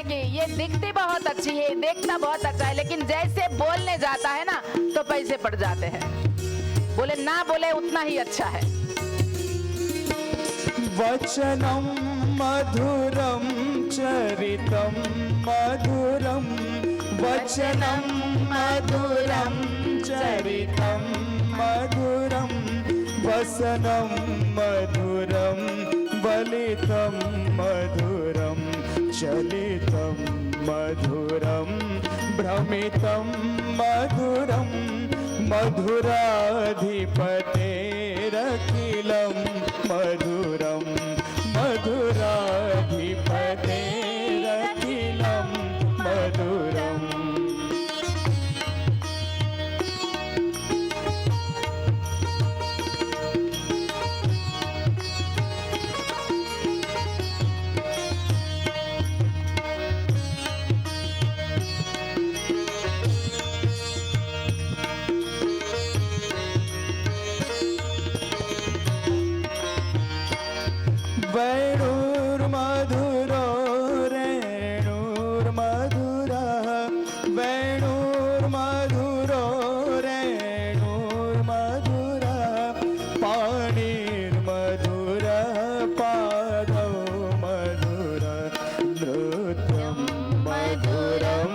कि ये दिखती बहुत अच्छी है, देखता बहुत अच्छा है, लेकिन जैसे बोलने जाता है ना तो पैसे पड़ जाते हैं। बोले ना बोले उतना ही अच्छा है। वचनम मधुरम चरितम मधुरम, वचनम मधुरम चरितम मधुरम, वसनम मधुरम बलितम मधुरम, चलितम मधुरम भ्रमितम मधुरम, मधुराधिपतेरखिलं मधुरम, मधुराधिपतेरखिलं मधुरम। वेणुर्मधुरो रेणुर्मधुरः, वेणुर्मधुरो रेणुर्मधुरः, पाणिर्मधुरः पादौ मधुरः, नृत्यं मधुरं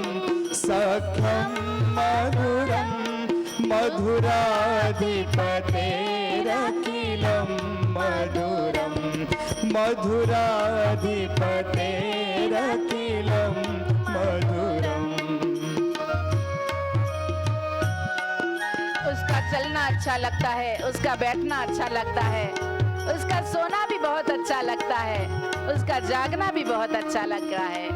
सख्यं मधुरं, मधुराधिपतेरखिलं मधुरम्, मधुराधिपतेरखिलं मधुरम। उसका चलना अच्छा लगता है, उसका बैठना अच्छा लगता है, उसका सोना भी बहुत अच्छा लगता है, उसका जागना भी बहुत अच्छा लग रहा है।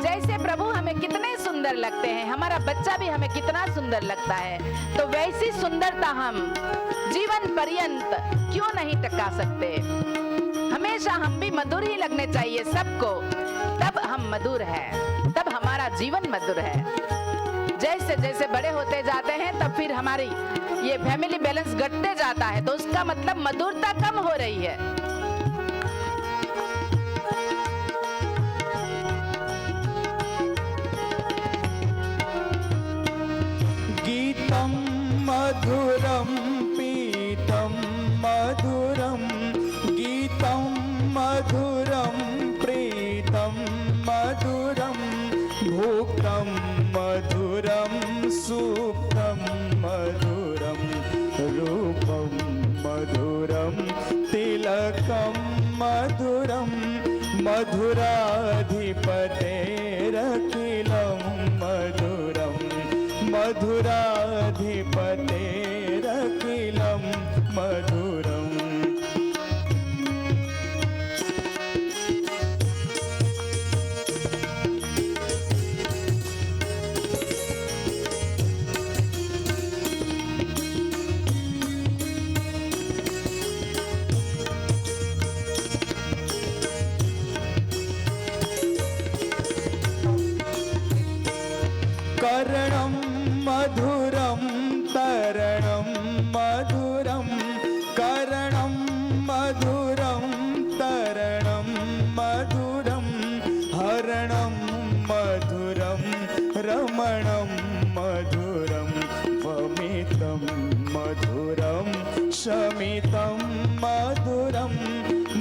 जैसे प्रभु हमें कितने सुंदर लगते हैं, हमारा बच्चा भी हमें कितना सुंदर लगता है, तो वैसी सुंदरता हम जीवन पर्यंत क्यों नहीं टका सकते। हमेशा हम भी मधुर ही लगने चाहिए सबको, तब हम मधुर हैं, तब हमारा जीवन मधुर है। जैसे जैसे बड़े होते जाते हैं तब फिर हमारी ये फैमिली बैलेंस घटते जाता है, तो उसका मतलब मधुरता कम हो रही है। गीतं मधुरं पीतं मधुरं, गीतं मधुरं प्रीतं मधुरं, भुक्तं मधुरं सुप्तं मधुरं, रूपं मधुरं तिलकं मधुरं, मधुराधिपतेरखिलं मधुरं, मधुराधिपतेरखिलं मधुरम्। कर्णं मधुरं तरणं मधुरं, कर्णं मधुरं तरणं मधुरं, हरणं मधुरं रमणं मधुरं, वमितं मधुरं शमितं मधुरं,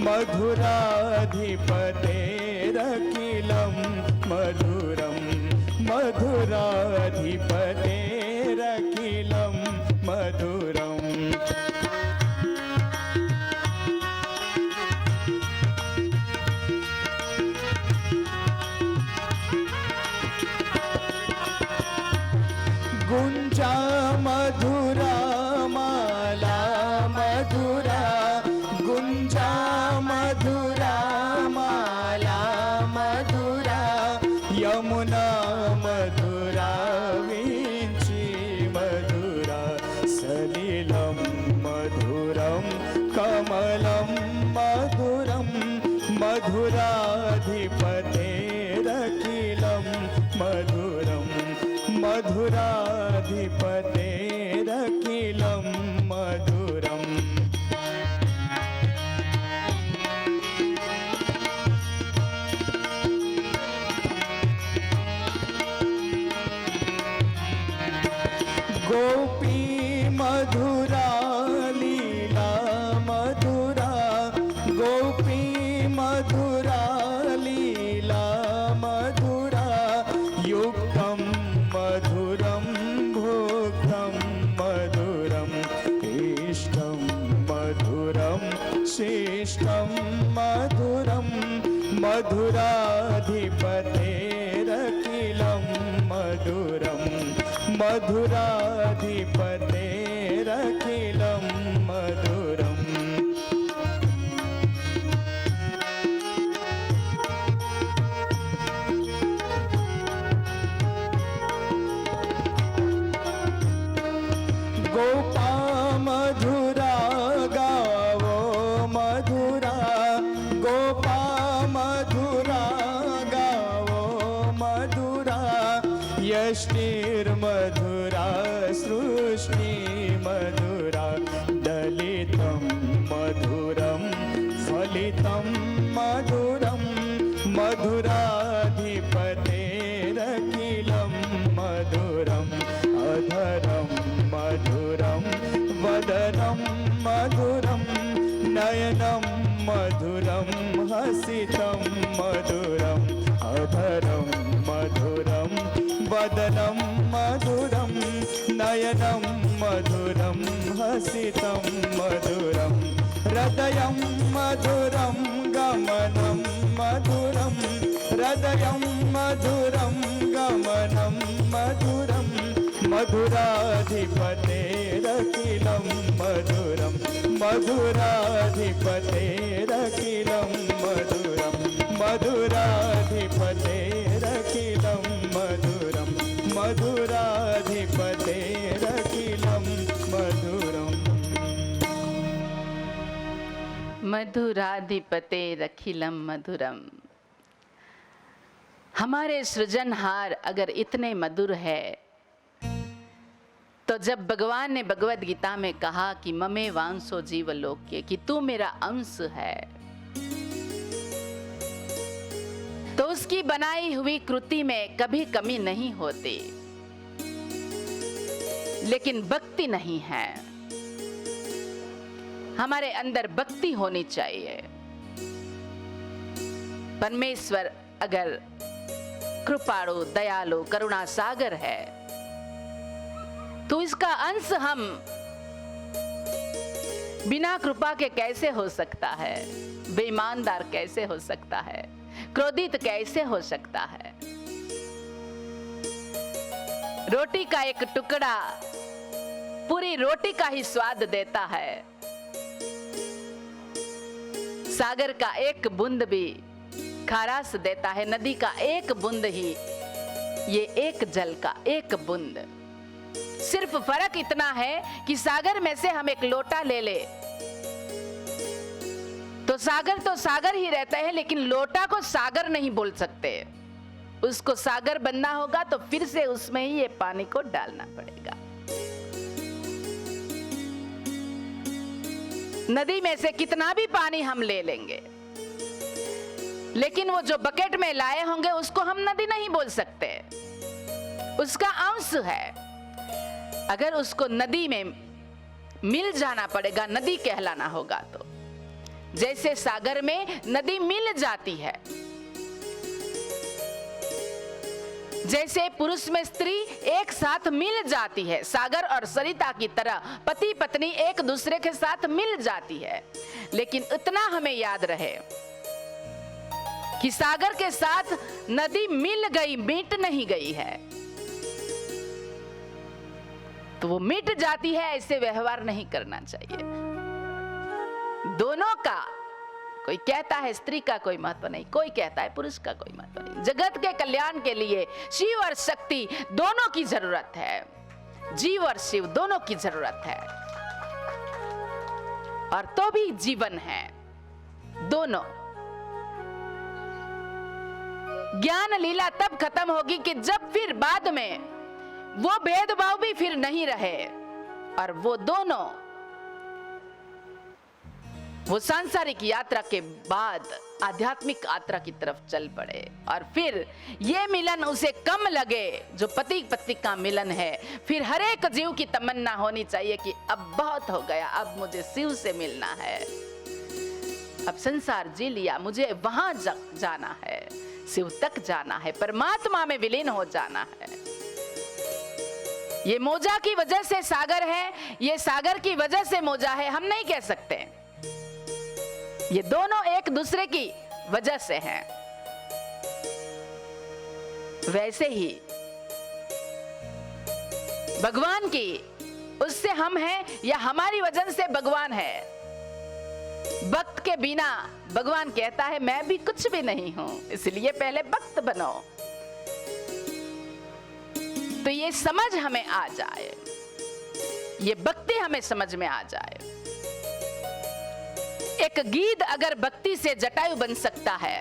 मधुराधिपतेरखिलं मधुरं, मधुराधिपतेरखिलं मधुरम्। गुञ्जा मधुरा माला मधुरा, गुञ्जा मधुरा माला मधुरा, यमुना मधुरा वींची मधुरा, सलिलं मधुरं कमलं मधुरं, मधुराधिपतेरखिलं मधुरं, मधुराधिपतेरखिलं मधुरम्। गोपी मधुरा लीला मधुरा गोपी मधुरा लीला मधुरा युक्तं मधुरं भोक्तं मधुरम् इष्टं मधुरं शिष्टं मधुरं मधुराधिपतेरखिलं मधुरं मधुराधिपतेरखिलं मधुरम् गोपा मधुरा गावो मधुरा गोपा मधुरा गावो मधुरा यष्टिर्मधुरा सृष्टि मधुरा दलितं मधुरं फलितं मधुरं मधुराधिपतेरखिलं मधुरम् अधरं मधुरं वदनं मधुरं नयनं मधुरं हसितं मधुरम् अधरं मधुरं वदनं मधुरं नयनं मधुरं हसितं मधुरं हृदयं मधुरं गमनं मधुरं हृदयं मधुरं गमनं मधुरं मधुराधिपतेरखिलं मधुरं मधुराधिपतेरखिलं मधुरं मधुराधिपतेरखिलं मधुरं मधुराधिपतेरखिलं मधुरम् मधुराधिपतेरखिलं मधुरम। हमारे सृजनहार अगर इतने मधुर है तो जब भगवान ने भगवद गीता में कहा कि ममे वांसो जीवलोक्य, कि तू मेरा अंश है, तो उसकी बनाई हुई कृति में कभी कमी नहीं होती, लेकिन भक्ति नहीं है। हमारे अंदर भक्ति होनी चाहिए। परमेश्वर अगर कृपाणु दयालु करुणा सागर है तो इसका अंश हम बिना कृपा के कैसे हो सकता है? बेईमानदार कैसे हो सकता है? क्रोधित कैसे हो सकता है? रोटी का एक टुकड़ा पूरी रोटी का ही स्वाद देता है। सागर का एक बूंद भी खारास देता है। नदी का एक बूंद ही, ये एक जल का एक बूंद। सिर्फ फर्क इतना है कि सागर में से हम एक लोटा ले ले तो सागर ही रहता है, लेकिन लोटा को सागर नहीं बोल सकते। उसको सागर बनना होगा तो फिर से उसमें ही ये पानी को डालना पड़ेगा। नदी में से कितना भी पानी हम ले लेंगे, लेकिन वो जो बकेट में लाए होंगे उसको हम नदी नहीं बोल सकते, उसका अंश है। अगर उसको नदी में मिल जाना पड़ेगा, नदी कहलाना होगा, तो जैसे सागर में नदी मिल जाती है, जैसे पुरुष में स्त्री एक साथ मिल जाती है, सागर और सरिता की तरह पति पत्नी एक दूसरे के साथ मिल जाती है। लेकिन इतना हमें याद रहे कि सागर के साथ नदी मिल गई, मिट नहीं गई है। तो वो मिट जाती है, ऐसे व्यवहार नहीं करना चाहिए। दोनों का, कोई कहता है स्त्री का कोई महत्व नहीं, कोई कहता है पुरुष का कोई महत्व नहीं। जगत के कल्याण के लिए शिव और शक्ति दोनों की जरूरत है, जीव और शिव दोनों की जरूरत है, और तो भी जीवन है दोनों। ज्ञान लीला तब खत्म होगी कि जब फिर बाद में वो भेदभाव भी फिर नहीं रहे और वो दोनों वो सांसारिक यात्रा के बाद आध्यात्मिक यात्रा की तरफ चल पड़े और फिर ये मिलन उसे कम लगे जो पति पत्नी का मिलन है। फिर हर एक जीव की तमन्ना होनी चाहिए कि अब बहुत हो गया, अब मुझे शिव से मिलना है, अब संसार जी लिया, मुझे वहां जाना है, शिव तक जाना है, परमात्मा में विलीन हो जाना है। ये मोजा की वजह से सागर है, ये सागर की वजह से मोजा है, हम नहीं कह सकते। ये दोनों एक दूसरे की वजह से हैं। वैसे ही भगवान की उससे हम हैं या हमारी वजह से भगवान है। भक्त के बिना भगवान कहता है मैं भी कुछ भी नहीं हूं, इसलिए पहले भक्त बनो। तो ये समझ हमें आ जाए, ये भक्ति हमें समझ में आ जाए। एक गीध अगर भक्ति से जटायु बन सकता है,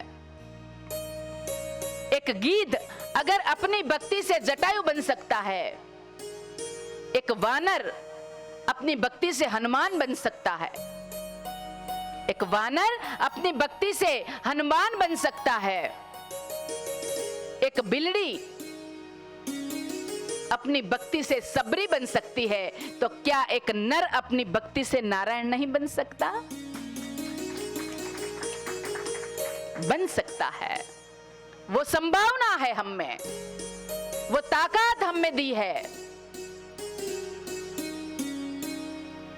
एक गीध अगर अपनी भक्ति से जटायु बन सकता है, एक वानर अपनी भक्ति से हनुमान बन सकता है, एक वानर अपनी भक्ति से हनुमान बन सकता है, एक बिल्ली अपनी भक्ति से सबरी बन सकती है, तो क्या एक नर अपनी भक्ति से नारायण नहीं बन सकता? बन सकता है। वो संभावना है हम में, वो ताकत हम में दी है,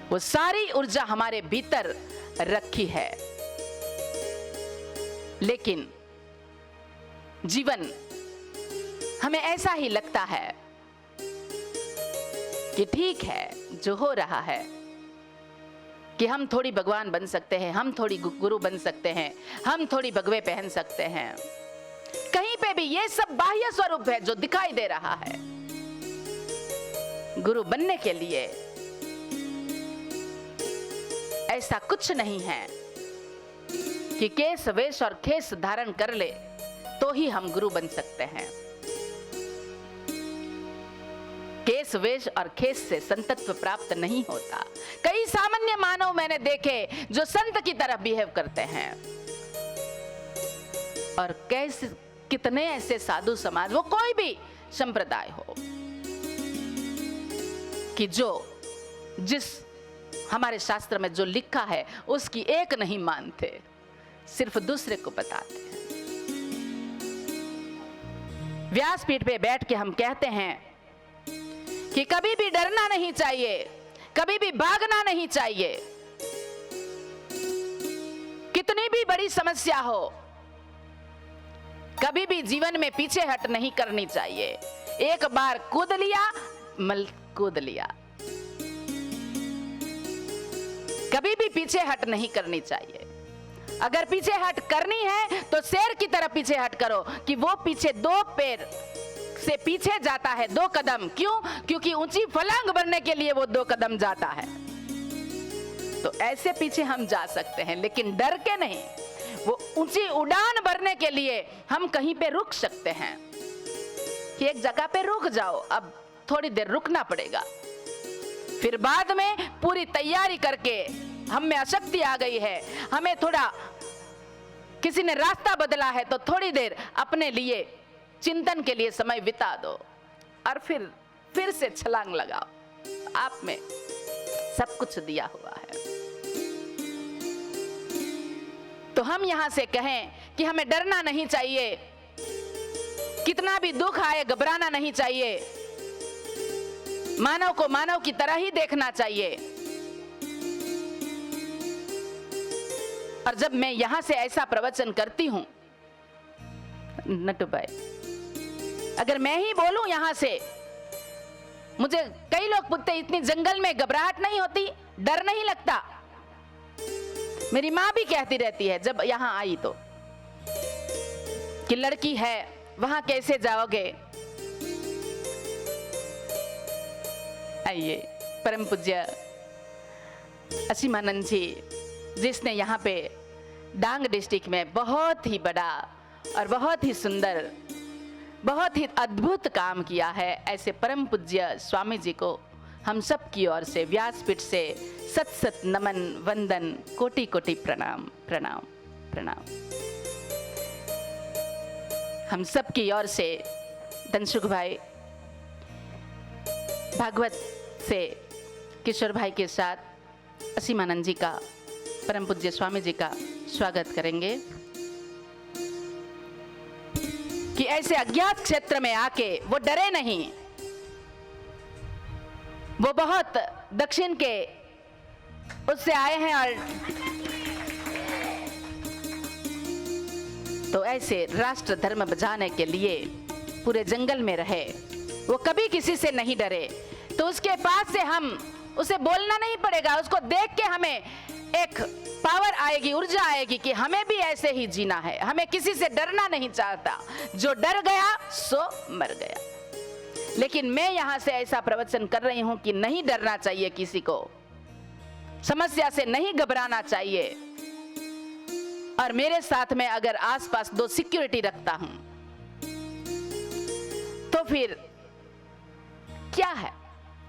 वो सारी ऊर्जा हमारे भीतर रखी है। लेकिन जीवन हमें ऐसा ही लगता है कि ठीक है जो हो रहा है, कि हम थोड़ी भगवान बन सकते हैं, हम थोड़ी गुरु बन सकते हैं, हम थोड़ी भगवे पहन सकते हैं। कहीं पे भी ये सब बाह्य स्वरूप है जो दिखाई दे रहा है। गुरु बनने के लिए ऐसा कुछ नहीं है कि केस वेश और खेस धारण कर ले तो ही हम गुरु बन सकते हैं। केस वेश और खेस से संतत्व प्राप्त नहीं होता। कई सामान्य मानव मैंने देखे जो संत की तरह बिहेव करते हैं, और कैसे कितने ऐसे साधु समाज, वो कोई भी संप्रदाय हो, कि जो जिस हमारे शास्त्र में जो लिखा है उसकी एक नहीं मानते, सिर्फ दूसरे को बताते हैं। व्यासपीठ पे बैठ के हम कहते हैं कि कभी भी डरना नहीं चाहिए, कभी भी भागना नहीं चाहिए। कितनी भी बड़ी समस्या हो, कभी भी जीवन में पीछे हट नहीं करनी चाहिए। एक बार कूद लिया, मल कूद लिया, कभी भी पीछे हट नहीं करनी चाहिए। अगर पीछे हट करनी है तो शेर की तरह पीछे हट करो, कि वो पीछे दो पैर से पीछे जाता है, 2 कदम। क्यों? क्योंकि ऊंची फलांग भरने के लिए वो 2 कदम जाता है। तो ऐसे पीछे हम जा सकते हैं, लेकिन डर के नहीं। वो ऊंची उड़ान भरने के लिए हम कहीं पे रुक सकते हैं, कि एक जगह पे रुक जाओ, अब थोड़ी देर रुकना पड़ेगा। फिर बाद में पूरी तैयारी करके, हम में अशक्ति आ गई है, हमें थोड़ा किसी ने रास्ता बदला है, तो थोड़ी देर अपने लिए चिंतन के लिए समय बिता दो, और फिर से छलांग लगाओ। आप में सब कुछ दिया हुआ है। तो हम यहां से कहें कि हमें डरना नहीं चाहिए, कितना भी दुख आए घबराना नहीं चाहिए, मानव को मानव की तरह ही देखना चाहिए। और जब मैं यहां से ऐसा प्रवचन करती हूं, नटू भाई, अगर मैं ही बोलूं यहां से, मुझे कई लोग पूछते इतनी जंगल में घबराहट नहीं होती, डर नहीं लगता? मेरी माँ भी कहती रहती है जब यहां आई तो, कि लड़की है वहां कैसे जाओगे। आइए, परम पूज्य असीमानंद जी, जिसने यहाँ पे डांग डिस्ट्रिक्ट में बहुत ही बड़ा और बहुत ही सुंदर, बहुत ही अद्भुत काम किया है, ऐसे परम पूज्य स्वामी जी को हम सब की ओर से व्यासपीठ से सत सत नमन वंदन कोटि कोटि प्रणाम प्रणाम प्रणाम। हम सब की ओर से धनसुख भाई भागवत से किशोर भाई के साथ असीमानंद जी का, परम पूज्य स्वामी जी का स्वागत करेंगे कि ऐसे अज्ञात क्षेत्र में आके वो डरे नहीं। वो बहुत दक्षिण के उससे आए हैं और तो ऐसे राष्ट्र धर्म बचाने के लिए पूरे जंगल में रहे। वो कभी किसी से नहीं डरे, तो उसके पास से हम उसे बोलना नहीं पड़ेगा। उसको देख के हमें एक पावर आएगी, ऊर्जा आएगी कि हमें भी ऐसे ही जीना है। हमें किसी से डरना नहीं चाहता। जो डर गया सो मर गया। लेकिन मैं यहां से ऐसा प्रवचन कर रही हूं कि नहीं डरना चाहिए, किसी को समस्या से नहीं घबराना चाहिए। और मेरे साथ में अगर आसपास 2 सिक्योरिटी रखता हूं तो फिर क्या है?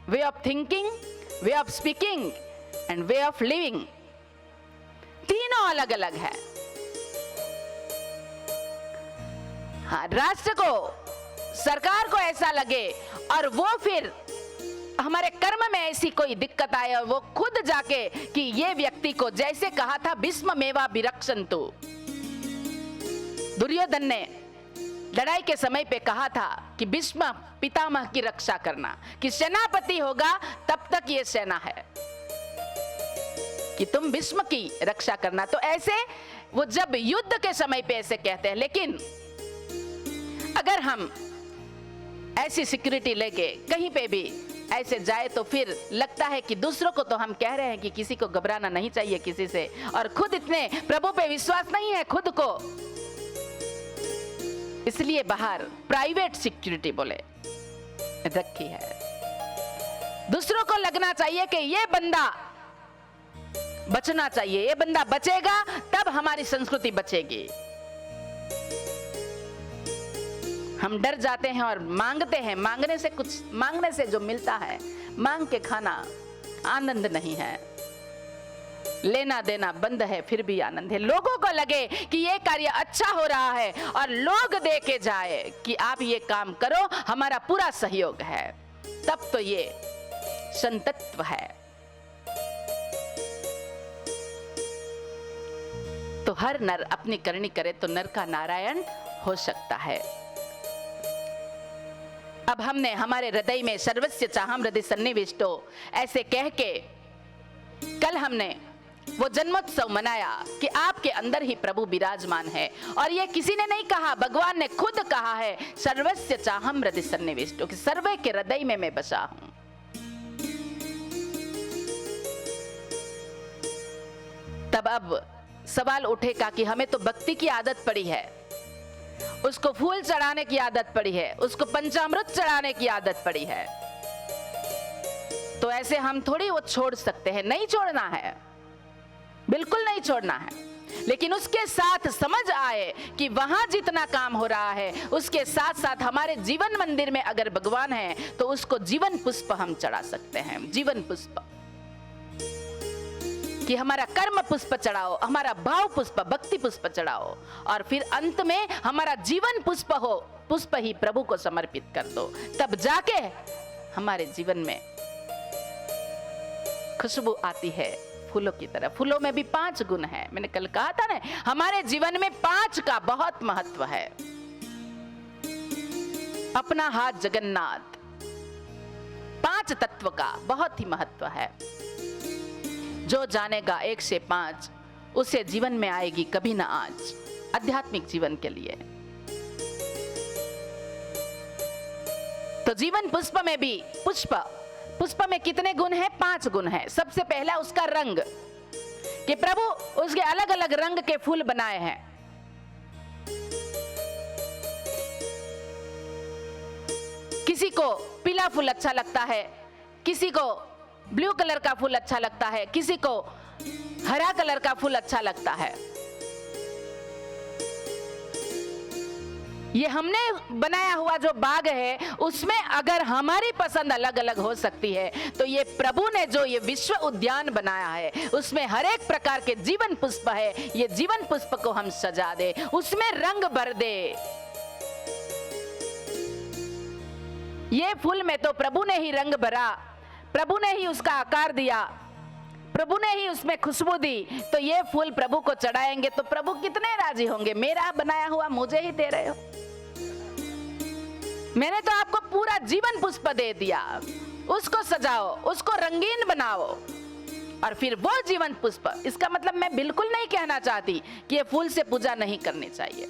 Way of thinking, way of speaking and way of living, तीनों अलग अलग है। हाँ, राष्ट्र को, सरकार को ऐसा लगे और वो फिर हमारे कर्म में ऐसी कोई दिक्कत आए और वो खुद जाके कि ये व्यक्ति को, जैसे कहा था भीष्म मेवा विरक्षन्तु, दुर्योधन ने लड़ाई के समय पे कहा था कि भीष्म पितामह की रक्षा करना, कि सेनापति होगा तब तक ये सेना है, कि तुम भीष्म की रक्षा करना। तो ऐसे वो जब युद्ध के समय पे ऐसे कहते हैं। लेकिन अगर हम ऐसी सिक्योरिटी लेके कहीं पे भी ऐसे जाए तो फिर लगता है कि दूसरों को तो हम कह रहे हैं कि किसी को घबराना नहीं चाहिए किसी से, और खुद इतने प्रभु पे विश्वास नहीं है खुद को, इसलिए बाहर प्राइवेट सिक्योरिटी बोले रखी है। दूसरों को लगना चाहिए कि ये बंदा बचना चाहिए, ये बंदा बचेगा तब हमारी संस्कृति बचेगी। हम डर जाते हैं और मांगते हैं, मांगने से कुछ, मांगने से जो मिलता है मांग के खाना आनंद नहीं है। लेना देना बंद है फिर भी आनंद है। लोगों को लगे कि ये कार्य अच्छा हो रहा है और लोग दे के जाए कि आप ये काम करो, हमारा पूरा सहयोग है, तब तो ये संतत्व है। तो हर नर अपनी करनी करे तो नर का नारायण हो सकता है। अब हमने हमारे हृदय में सर्वस्य चाहम हृदय सन्निविष्टो ऐसे कह के कल हमने वो जन्मोत्सव मनाया कि आपके अंदर ही प्रभु विराजमान है। और ये किसी ने नहीं कहा, भगवान ने खुद कहा है सर्वस्य चाहम हृदय सन्निविष्टो, कि सर्वे के हृदय में मैं बसा हूं। तब अब सवाल उठेगा कि हमें तो भक्ति की आदत पड़ी है, उसको फूल चढ़ाने की आदत पड़ी है, उसको पंचामृत चढ़ाने की आदत पड़ी है, तो ऐसे हम थोड़ी वो छोड़ सकते हैं। नहीं छोड़ना है, बिल्कुल नहीं छोड़ना है। लेकिन उसके साथ समझ आए कि वहां जितना काम हो रहा है उसके साथ साथ हमारे जीवन मंदिर में अगर भगवान है तो उसको जीवन पुष्प हम चढ़ा सकते हैं। जीवन पुष्प, कि हमारा कर्म पुष्प चढ़ाओ, हमारा भाव पुष्प, भक्ति पुष्प चढ़ाओ, और फिर अंत में हमारा जीवन पुष्प हो, पुष्प ही प्रभु को समर्पित कर दो। तब जाके हमारे जीवन में खुशबू आती है फूलों की तरह। फूलों में भी 5 गुण है, मैंने कल कहा था ना, हमारे जीवन में 5 का बहुत महत्व है। अपना हाथ जगन्नाथ, 5 तत्व का बहुत ही महत्व है। जो जानेगा 1 से 5 उसे जीवन में आएगी कभी ना आज, आध्यात्मिक जीवन के लिए। तो जीवन पुष्प में भी पुष्प में कितने गुण हैं? 5 गुण हैं। सबसे पहला उसका रंग, कि प्रभु उसके अलग अलग रंग के फूल बनाए हैं। किसी को पीला फूल अच्छा लगता है, किसी को ब्लू कलर का फूल अच्छा लगता है, किसी को हरा कलर का फूल अच्छा लगता है। ये हमने बनाया हुआ जो बाग है उसमें अगर हमारी पसंद अलग अलग हो सकती है, तो ये प्रभु ने जो ये विश्व उद्यान बनाया है उसमें हर एक प्रकार के जीवन पुष्प है। ये जीवन पुष्प को हम सजा दे, उसमें रंग भर दे। ये फूल में तो प्रभु ने ही रंग भरा, प्रभु ने ही उसका आकार दिया, प्रभु ने ही उसमें खुशबू दी। तो ये फूल प्रभु को चढ़ाएंगे तो प्रभु कितने राजी होंगे। मेरा बनाया हुआ मुझे ही दे रहे हो, मैंने तो आपको पूरा जीवन पुष्प दे दिया, उसको सजाओ, उसको रंगीन बनाओ और फिर वो जीवन पुष्प। इसका मतलब मैं बिल्कुल नहीं कहना चाहती कि ये फूल से पूजा नहीं करनी चाहिए,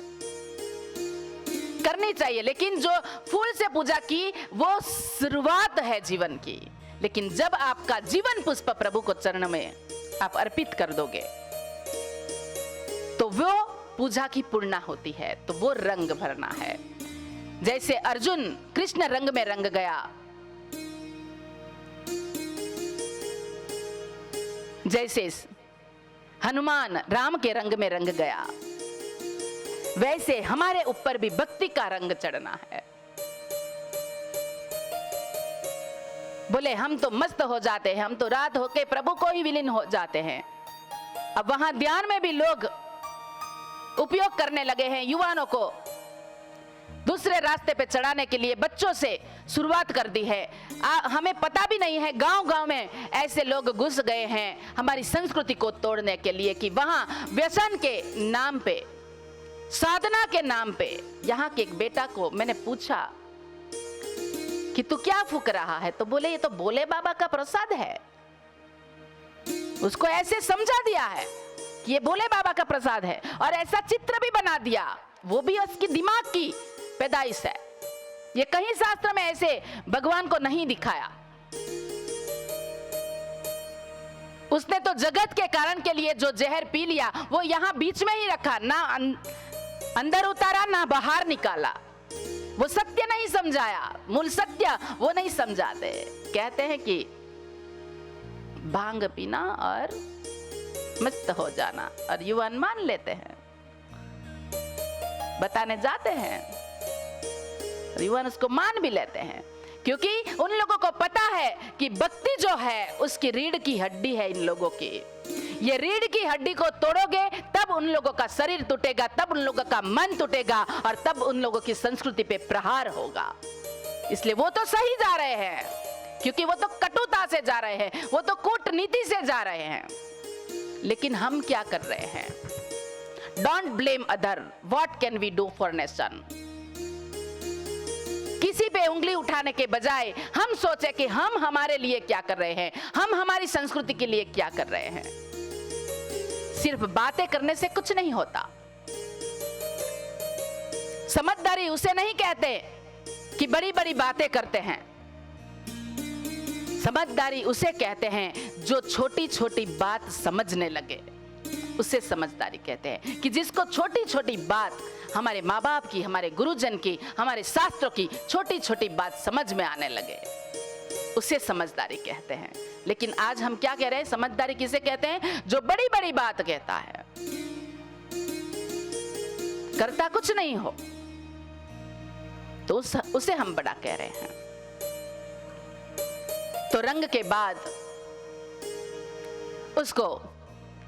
करनी चाहिए, लेकिन जो फूल से पूजा की वो शुरुआत है जीवन की। लेकिन जब आपका जीवन पुष्प प्रभु को चरण में आप अर्पित कर दोगे तो वो पूजा की पूर्णा होती है, तो वो रंग भरना है। जैसे अर्जुन कृष्ण रंग में रंग गया, जैसे हनुमान राम के रंग में रंग गया, वैसे हमारे ऊपर भी भक्ति का रंग चढ़ना है। बोले हम तो मस्त हो जाते हैं, हम तो रात होके प्रभु को ही विलीन हो जाते हैं। अब वहां ध्यान में भी लोग उपयोग करने लगे हैं, युवाओं को दूसरे रास्ते पे चढ़ाने के लिए बच्चों से शुरुआत कर दी है। हमें पता भी नहीं है, गांव-गांव में ऐसे लोग घुस गए हैं हमारी संस्कृति को तोड़ने के लिए कि वहां व्यसन के नाम पे, साधना के नाम पे। यहाँ के एक बेटा को मैंने पूछा कि तू क्या फूक रहा है, तो बोले ये तो भोले बाबा का प्रसाद है। उसको ऐसे समझा दिया है कि ये भोले बाबा का प्रसाद है और ऐसा चित्र भी बना दिया, वो भी उसकी दिमाग की पैदाइश है। ये कहीं शास्त्र में ऐसे भगवान को नहीं दिखाया। उसने तो जगत के कारण के लिए जो जहर पी लिया वो यहाँ बीच में ही रखा, ना अंदर उतारा ना बाहर निकाला। वो सत्य नहीं समझाया, मूल सत्य वो नहीं समझाते। कहते हैं कि भांग पीना और मस्त हो जाना, और युवान मान लेते हैं, बताने जाते हैं, युवान उसको मान भी लेते हैं, क्योंकि उन लोगों को पता है कि भक्ति जो है उसकी रीढ़ की हड्डी है इन लोगों की। ये रीढ़ की हड्डी को तोड़ोगे तब उन लोगों का शरीर टूटेगा, तब उन लोगों का मन टूटेगा और तब उन लोगों की संस्कृति पे प्रहार होगा। इसलिए वो तो सही जा रहे हैं, क्योंकि वो तो कटुता से जा रहे हैं, वो तो कूटनीति से जा रहे हैं। लेकिन हम क्या कर रहे हैं? Don't blame other, what can we do for nation. किसी पे उंगली उठाने के बजाय हम सोचे कि हम हमारे लिए क्या कर रहे हैं, हम हमारी संस्कृति के लिए क्या कर रहे हैं। सिर्फ बातें करने से कुछ नहीं होता। समझदारी उसे नहीं कहते कि बड़ी बड़ी बातें करते हैं, समझदारी उसे कहते हैं जो छोटी छोटी बात समझने लगे, उसे समझदारी कहते हैं। कि जिसको छोटी छोटी बात, हमारे माँ बाप की, हमारे गुरुजन की, हमारे शास्त्रों की छोटी छोटी बात समझ में आने लगे, उसे समझदारी कहते हैं। लेकिन आज हम क्या कह रहे हैं? समझदारी किसे कहते हैं? जो बड़ी बड़ी बात कहता है, करता कुछ नहीं हो, तो उसे हम बड़ा कह रहे हैं। तो रंग के बाद उसको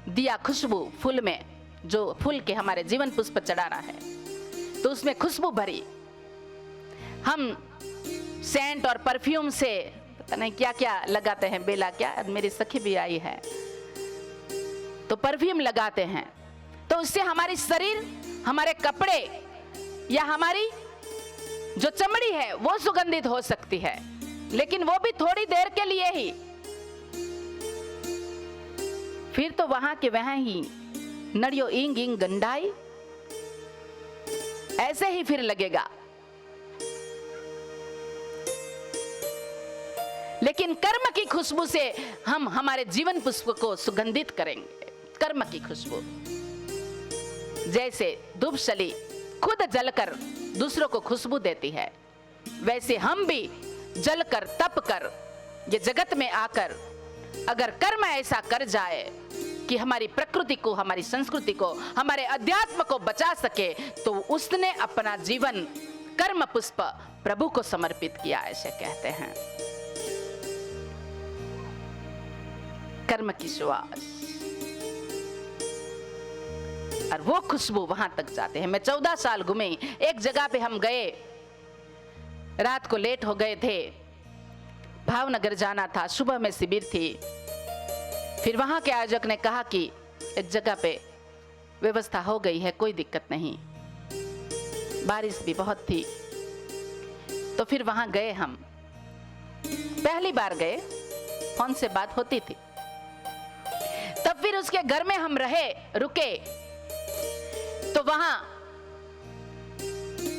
दिया खुशबू, फूल में जो फूल के हमारे जीवन पुष्प चढ़ाना है, तो उसमें खुशबू भरी। हम सेंट और परफ्यूम से पता नहीं क्या क्या लगाते हैं, बेला क्या, मेरी सखी भी आई है तो परफ्यूम लगाते हैं, तो उससे हमारी शरीर, हमारे कपड़े या हमारी जो चमड़ी है वो सुगंधित हो सकती है, लेकिन वो भी थोड़ी देर के लिए ही। फिर तो वहां के वहां ही नड़ियो इंग इंग गंडाई, ऐसे ही फिर लगेगा। लेकिन कर्म की खुशबू से हम हमारे जीवन पुष्प को सुगंधित करेंगे। कर्म की खुशबू, जैसे धूपशली खुद जलकर दूसरों को खुशबू देती है, वैसे हम भी जलकर तप कर ये जगत में आकर अगर कर्म ऐसा कर जाए कि हमारी प्रकृति को, हमारी संस्कृति को, हमारे अध्यात्म को बचा सके, तो उसने अपना जीवन कर्म पुष्प प्रभु को समर्पित किया, ऐसे कहते हैं। कर्म की सुवास और वो खुशबू वहां तक जाते हैं। मैं 14 साल घूमे। एक जगह पे हम गए, रात को लेट हो गए थे, भावनगर जाना था, सुबह में शिविर थी। फिर वहां के आयोजक ने कहा कि एक जगह पे व्यवस्था हो गई है, कोई दिक्कत नहीं। बारिश भी बहुत थी, तो फिर वहां गए हम। पहली बार गए, फोन से बात होती थी। तब फिर उसके घर में हम रहे, रुके, तो वहां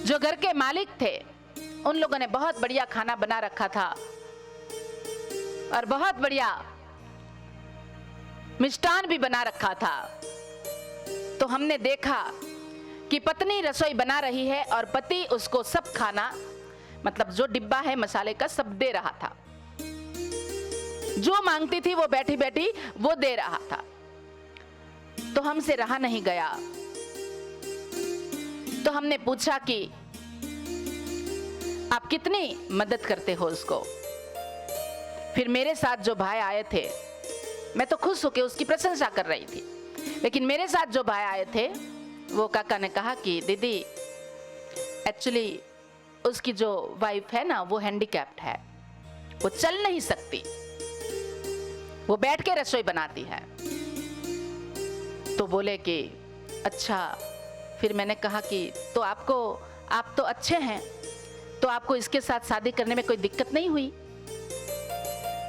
जो घर के मालिक थे, उन लोगों ने बहुत बढ़िया खाना बना रखा था और बहुत बढ़िया मिष्टान भी बना रखा था। तो हमने देखा कि पत्नी रसोई बना रही है और पति उसको सब खाना, मतलब जो डिब्बा है मसाले का, सब दे रहा था। जो मांगती थी वो बैठी बैठी वो दे रहा था। तो हमसे रहा नहीं गया, तो हमने पूछा कि आप कितनी मदद करते हो उसको। फिर मेरे साथ जो भाई आए थे, मैं तो खुश होकर उसकी प्रशंसा कर रही थी, लेकिन मेरे साथ जो भाई आए थे, वो काका ने कहा कि दीदी, एक्चुअली उसकी जो वाइफ है ना, वो हैंडीकैप्ड है, वो चल नहीं सकती, वो बैठ के रसोई बनाती है। तो बोले कि अच्छा। फिर मैंने कहा कि तो आप तो अच्छे हैं, तो आपको इसके साथ शादी करने में कोई दिक्कत नहीं हुई?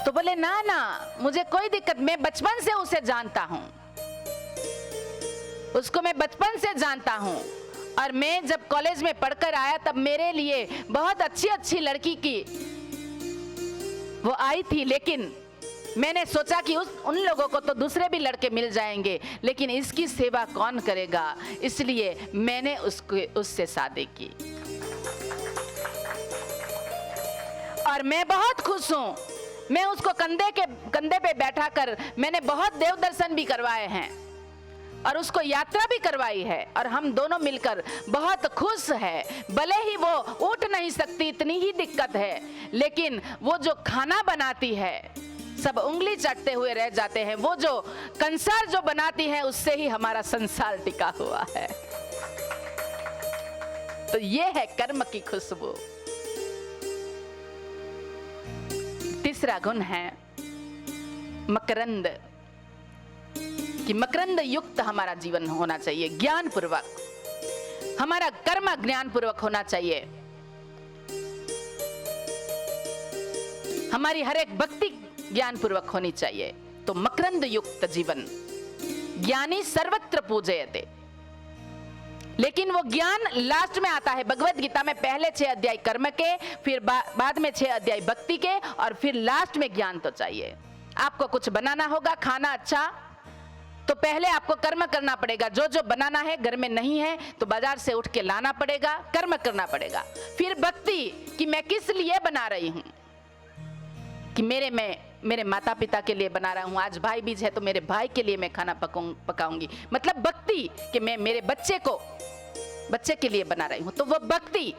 तो बोले ना ना, मुझे कोई दिक्कत, मैं बचपन से उसे जानता हूं, उसको मैं बचपन से जानता हूं। और मैं जब कॉलेज में पढ़कर आया, तब मेरे लिए बहुत अच्छी अच्छी लड़की की वो आई थी, लेकिन मैंने सोचा कि उन लोगों को तो दूसरे भी लड़के मिल जाएंगे, लेकिन इसकी सेवा कौन करेगा, इसलिए मैंने उससे शादी की। और मैं बहुत खुश हूं। मैं उसको कंधे पे बैठा कर मैंने बहुत देव दर्शन भी करवाए हैं और उसको यात्रा भी करवाई है, और हम दोनों मिलकर बहुत खुश है। भले ही वो उठ नहीं सकती, इतनी ही दिक्कत है, लेकिन वो जो खाना बनाती है, सब उंगली चाटते हुए रह जाते हैं। वो जो कंसार जो बनाती है, उससे ही हमारा संसार टिका हुआ है। तो ये है कर्म की खुशबू। तीसरा गुण है मकरंद, कि मकरंद युक्त हमारा जीवन होना चाहिए, ज्ञान पूर्वक। हमारा कर्म ज्ञान पूर्वक होना चाहिए। हमारी हर एक भक्ति ज्ञान पूर्वक होनी चाहिए। तो मकरंद युक्त जीवन, ज्ञानी सर्वत्र पूजयते। लेकिन वो ज्ञान लास्ट में आता है। भगवत गीता में पहले 6 अध्याय कर्म के, फिर बाद में 6 अध्याय भक्ति के, और फिर लास्ट में ज्ञान तो चाहिए। आपको कुछ बनाना होगा, खाना अच्छा, तो पहले आपको कर्म करना पड़ेगा। जो जो बनाना है घर में नहीं है तो बाजार से उठ के लाना पड़ेगा, कर्म करना पड़ेगा। फिर भक्ति, कि मैं किस लिए बना रही हूं, कि मेरे माता पिता के लिए बना रहा हूं। आज भाई बीज है तो मेरे भाई के लिए मैं खाना पकाऊंगी, मतलब भक्ति, कि मैं मेरे बच्चे के लिए बना रही हूं, तो वो भक्ति।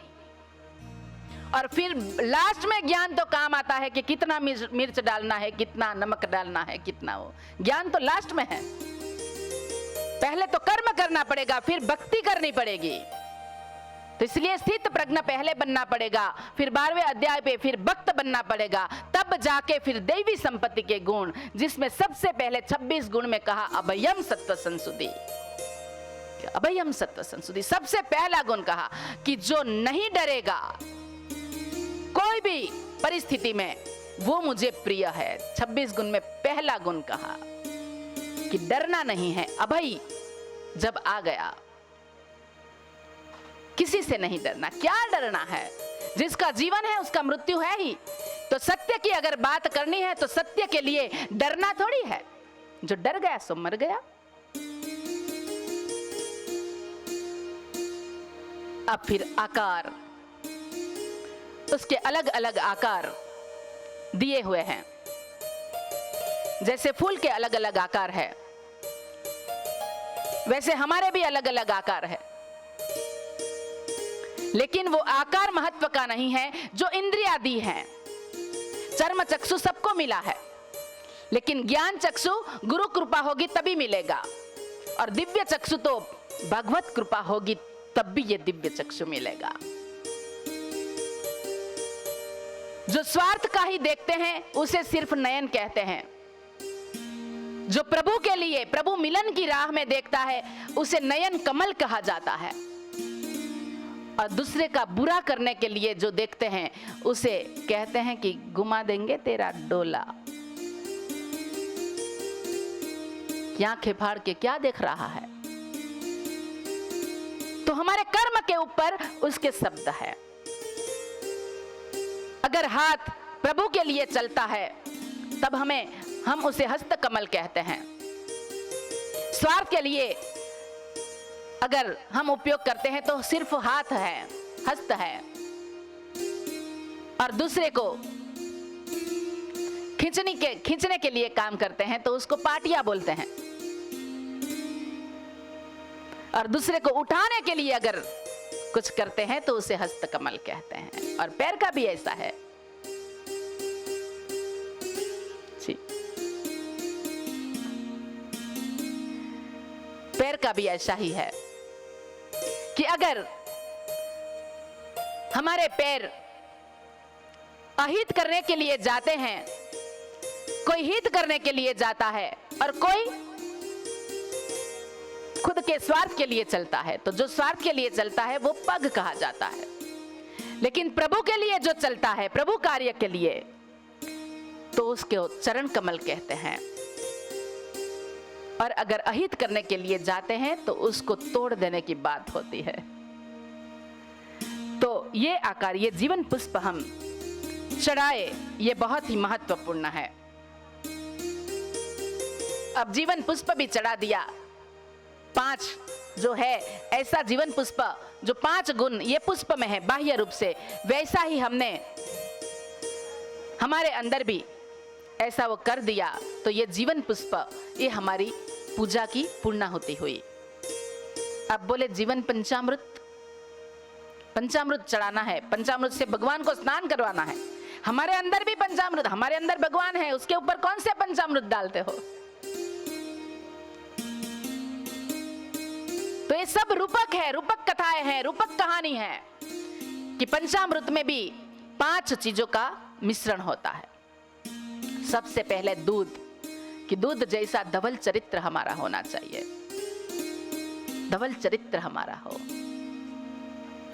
और फिर लास्ट में ज्ञान तो काम आता है कि कितना मिर्च डालना है, कितना नमक डालना है, कितना वो ज्ञान तो लास्ट में है। पहले तो कर्म करना पड़ेगा, फिर भक्ति करनी पड़ेगी। तो इसलिए स्थित प्रज्ञ पहले बनना पड़ेगा, फिर 12वें अध्याय पे फिर भक्त बनना पड़ेगा, तब जाके फिर दैवी संपत्ति के गुण, जिसमें सबसे पहले 26 गुण में कहा अभयम सत्व संसुद्धि। अभयम सत्व संसुद्धि, सबसे पहला गुण कहा कि जो नहीं डरेगा कोई भी परिस्थिति में, वो मुझे प्रिय है। 26 गुण में पहला गुण कहा कि डरना नहीं है। अभय जब आ गया, किसी से नहीं डरना। क्या डरना है? जिसका जीवन है उसका मृत्यु है ही। तो सत्य की अगर बात करनी है तो सत्य के लिए डरना थोड़ी है। जो डर गया सो मर गया। अब फिर आकार, उसके अलग अलग आकार दिए हुए हैं। जैसे फूल के अलग अलग आकार है, वैसे हमारे भी अलग अलग आकार है, लेकिन वो आकार महत्व का नहीं है जो इंद्रियां दी हैं। चर्म चक्षु सबको मिला है, लेकिन ज्ञान चक्षु गुरु कृपा होगी तभी मिलेगा, और दिव्य चक्षु तो भगवत कृपा होगी तब भी ये दिव्य चक्षु मिलेगा। जो स्वार्थ का ही देखते हैं उसे सिर्फ नयन कहते हैं। जो प्रभु के लिए, प्रभु मिलन की राह में देखता है उसे नयन कमल कहा जाता है, और दूसरे का बुरा करने के लिए जो देखते हैं उसे कहते हैं कि घुमा देंगे तेरा डोला। आंखें फाड़ के क्या देख रहा है? तो हमारे कर्म के ऊपर उसके शब्द है। अगर हाथ प्रभु के लिए चलता है तब हम उसे हस्त कमल कहते हैं। स्वार्थ के लिए अगर हम उपयोग करते हैं तो सिर्फ हाथ है, हस्त है, और दूसरे को खींचने के लिए काम करते हैं तो उसको पाटिया बोलते हैं, और दूसरे को उठाने के लिए अगर कुछ करते हैं तो उसे हस्त कमल कहते हैं। और पैर का भी ऐसा है जी, पैर का भी ऐसा ही है कि अगर हमारे पैर अहित करने के लिए जाते हैं, कोई हित करने के लिए जाता है और कोई खुद के स्वार्थ के लिए चलता है, तो जो स्वार्थ के लिए चलता है वो पग कहा जाता है। लेकिन प्रभु के लिए जो चलता है, प्रभु कार्य के लिए, तो उसके चरण कमल कहते हैं। और अगर अहित करने के लिए जाते हैं तो उसको तोड़ देने की बात होती है। तो ये आकार, ये जीवन पुष्प हम चढ़ाए, ये बहुत ही महत्वपूर्ण है। अब जीवन पुष्प भी चढ़ा दिया, 5 जो है ऐसा जीवन पुष्प जो 5 गुण ये पुष्प में है बाह्य रूप से, वैसा ही हमने हमारे अंदर भी ऐसा वो कर दिया, तो ये जीवन पुष्प ये हमारी पूजा की पूर्णाहुति हुई। अब बोले जीवन पंचामृत, पंचामृत चढ़ाना है, पंचामृत से भगवान को स्नान करवाना है। हमारे अंदर भी पंचामृत, हमारे अंदर भगवान है, उसके ऊपर कौन से पंचामृत डालते हो? तो ये सब रूपक है, रूपक कथाएं हैं, रूपक कहानी है कि पंचामृत में भी 5 चीजों का मिश्रण होता है। सबसे पहले दूध, कि दूध जैसा धवल चरित्र हमारा होना चाहिए, धवल चरित्र हमारा हो।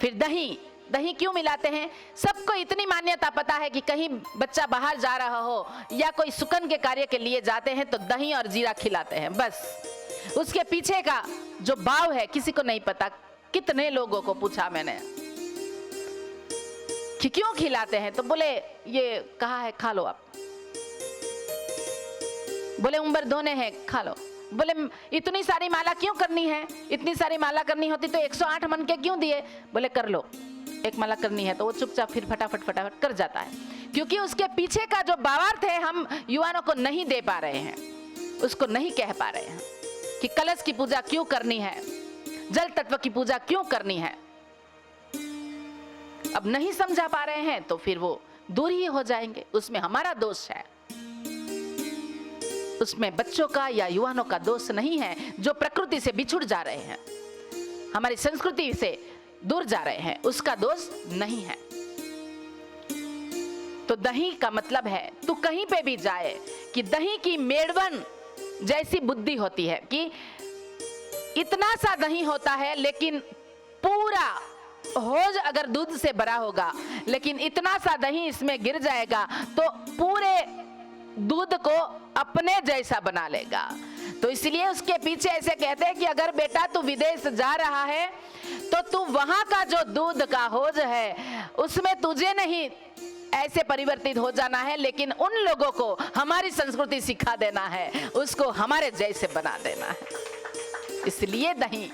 फिर दही, दही क्यों मिलाते हैं? सबको इतनी मान्यता पता है कि कहीं बच्चा बाहर जा रहा हो या कोई सुकन के कार्य के लिए जाते हैं तो दही और जीरा खिलाते हैं, बस। उसके पीछे का जो भाव है किसी को नहीं पता। कितने लोगों को पूछा मैंने कि क्यों खिलाते हैं, तो बोले ये कहा है खा लो आप। बोले उम्र धोने हैं, खा लो। बोले इतनी सारी माला क्यों करनी है? इतनी सारी माला करनी होती तो 108 मन के क्यों दिए? बोले कर लो, एक माला करनी है। तो वो चुपचाप फिर फटाफट कर जाता है, क्योंकि उसके पीछे का जो भावार्थ है हम युवाओं को नहीं दे पा रहे हैं, उसको नहीं कह पा रहे हैं कि कलश की पूजा क्यों करनी है, जल तत्व की पूजा क्यों करनी है। अब नहीं समझा पा रहे हैं तो फिर वो दूर ही हो जाएंगे। उसमें हमारा दोष है, उसमें बच्चों का या युवाओं का दोष नहीं है जो प्रकृति से बिछुड़ जा रहे हैं, हमारी संस्कृति से दूर जा रहे हैं, उसका दोष नहीं है। तो दही का मतलब है तू कहीं पे भी जाए कि दही की मेड़वन जैसी बुद्धि होती है कि इतना सा दही होता है, लेकिन पूरा होज अगर दूध से भरा होगा, लेकिन इतना सा दही इसमें गिर जाएगा तो पूरे दूध को अपने जैसा बना लेगा। तो इसलिए उसके पीछे ऐसे कहते हैं कि अगर बेटा तू विदेश जा रहा है तो तू वहां का जो दूध का होज है उसमें तुझे नहीं ऐसे परिवर्तित हो जाना है, लेकिन उन लोगों को हमारी संस्कृति सिखा देना है, उसको हमारे जैसे बना देना है। इसलिए दही।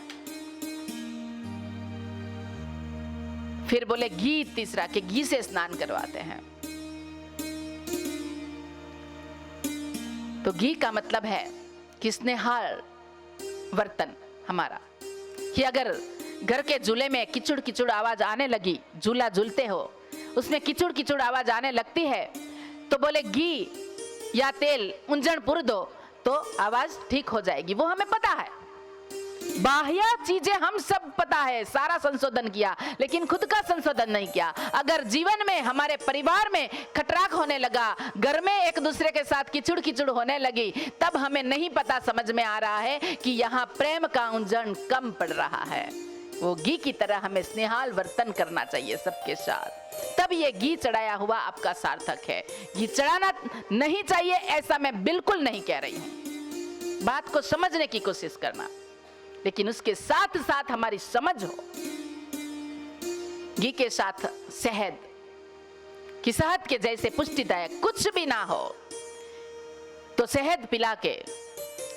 फिर बोले घी, तीसरा कि घी से स्नान करवाते हैं। तो घी का मतलब है कि स्नेहाल वर्तन, हमारा कि अगर घर के झूले में किचुड़ किचुड़ आवाज आने लगी, झूला झूलते हो उसमें किचुड़ किचुड़ आवाज आने लगती है, तो बोले घी या तेल उंजण पुर दो तो आवाज ठीक हो जाएगी। वो हमें पता है, बाह्य चीजें हम सब पता है, सारा संशोधन किया, लेकिन खुद का संशोधन नहीं किया। अगर जीवन में हमारे परिवार में खटराक होने लगा, घर में एक दूसरे के साथ किचुड़ किचुड़ होने लगी, तब हमें नहीं पता, समझ में आ रहा है कि यहाँ प्रेम का उंजण कम पड़ रहा है। वो घी की तरह हमें स्नेहाल वर्तन करना चाहिए सबके साथ, तब ये घी चढ़ाया हुआ आपका सार्थक है। घी चढ़ाना नहीं चाहिए ऐसा मैं बिल्कुल नहीं कह रही हूं, बात को समझने की कोशिश करना, लेकिन उसके साथ साथ हमारी समझ हो। घी के साथ शहद कि शहद के जैसे पुष्टिदायक कुछ भी ना हो तो शहद पिला के,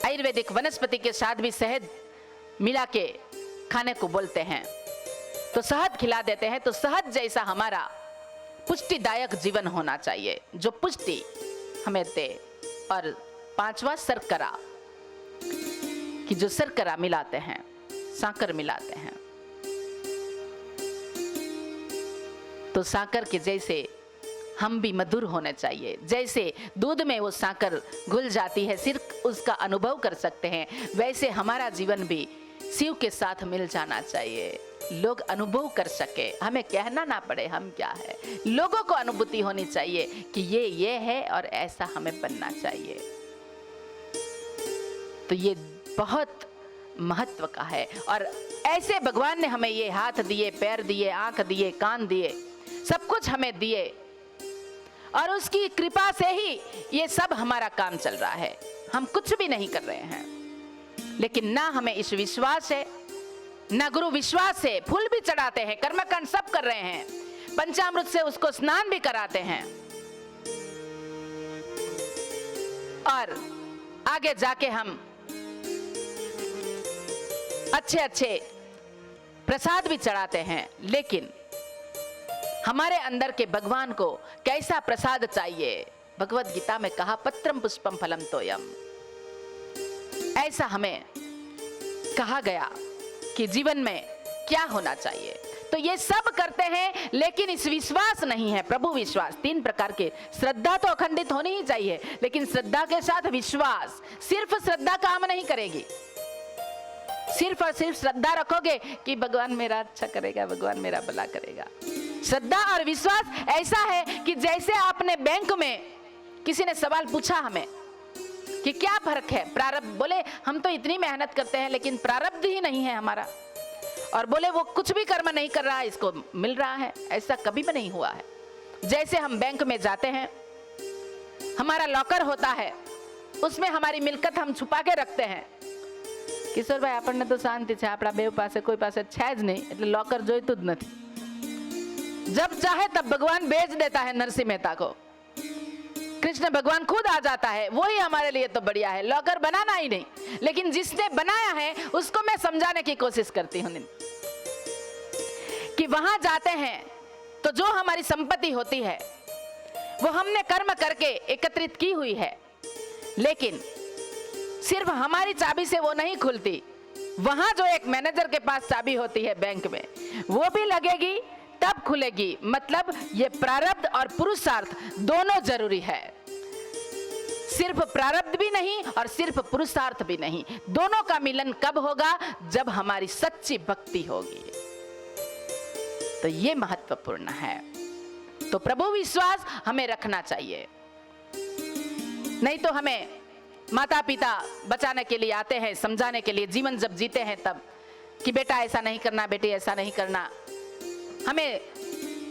आयुर्वेदिक वनस्पति के साथ भी शहद मिला के खाने को बोलते हैं, तो शहद खिला देते हैं। तो शहद जैसा हमारा पुष्टिदायक जीवन होना चाहिए जो पुष्टि हमें दे। और पांचवा शर्करा कि जो शर्करा मिलाते हैं, साकर मिलाते हैं, तो साकर के जैसे हम भी मधुर होने चाहिए। जैसे दूध में वो साकर घुल जाती है, सिर्फ उसका अनुभव कर सकते हैं, वैसे हमारा जीवन भी शिव के साथ मिल जाना चाहिए, लोग अनुभव कर सके, हमें कहना ना पड़े हम क्या है, लोगों को अनुभूति होनी चाहिए कि ये है और ऐसा हमें बनना चाहिए। तो ये बहुत महत्व का है। और ऐसे भगवान ने हमें ये हाथ दिए, पैर दिए, आंख दिए, कान दिए, सब कुछ हमें दिए, और उसकी कृपा से ही ये सब हमारा काम चल रहा है। हम कुछ भी नहीं कर रहे हैं, लेकिन ना हमें इस विश्वास है, ना गुरु विश्वास से फूल भी चढ़ाते हैं, कर्मकांड सब कर रहे हैं, पंचामृत से उसको स्नान भी कराते हैं, और आगे जाके हम अच्छे अच्छे प्रसाद भी चढ़ाते हैं। लेकिन हमारे अंदर के भगवान को कैसा प्रसाद चाहिए? भगवत गीता में कहा पत्रम पुष्पम फलम तोयम, ऐसा हमें कहा गया कि जीवन में क्या होना चाहिए। तो ये सब करते हैं, लेकिन इस विश्वास नहीं है, प्रभु विश्वास। 3 प्रकार के, श्रद्धा तो अखंडित होनी ही चाहिए, लेकिन श्रद्धा के साथ विश्वास। सिर्फ श्रद्धा काम नहीं करेगी, सिर्फ और सिर्फ श्रद्धा रखोगे कि भगवान मेरा अच्छा करेगा, भगवान मेरा भला करेगा। श्रद्धा और विश्वास ऐसा है कि जैसे आपने बैंक में किसी ने सवाल पूछा हमें कि क्या फर्क है प्रारब्ध, बोले हम तो इतनी मेहनत करते हैं लेकिन प्रारब्ध ही नहीं है हमारा, और बोले वो कुछ भी कर्म नहीं कर रहा है, इसको मिल रहा है। ऐसा कभी भी नहीं हुआ है। जैसे हम बैंक में जाते हैं, हमारा लॉकर होता है, उसमें हमारी मिलकत हम छुपा के रखते हैं। किशोर भाई આપણને તો શાંતિ છે, આપણા બેવ પાસે કોઈ પાસે છે જ નહીં, એટલે લોકર જોઈતું જ નથી। जब चाहे तब भगवान भेज देता है नरसिंह मेहता को, कृष्ण भगवान खुद आ जाता है, वही हमारे लिए तो बढ़िया है। लॉकर बनाना ही नहीं, लेकिन जिसने बनाया है उसको मैं समझाने की कोशिश करती हूँ कि वहां जाते हैं तो जो हमारी संपत्ति होती है वो हमने कर्म करके एकत्रित की हुई है, लेकिन सिर्फ हमारी चाबी से वो नहीं खुलती। वहां जो एक मैनेजर के पास चाबी होती है बैंक में, वो भी लगेगी तब खुलेगी। मतलब ये प्रारब्ध और पुरुषार्थ दोनों जरूरी है, सिर्फ प्रारब्ध भी नहीं और सिर्फ पुरुषार्थ भी नहीं। दोनों का मिलन कब होगा? जब हमारी सच्ची भक्ति होगी। तो ये महत्वपूर्ण है। तो प्रभु विश्वास हमें रखना चाहिए, नहीं तो हमें माता पिता बचाने के लिए आते हैं, समझाने के लिए, जीवन जब जीते हैं तब कि बेटा ऐसा नहीं करना, बेटी ऐसा नहीं करना, हमें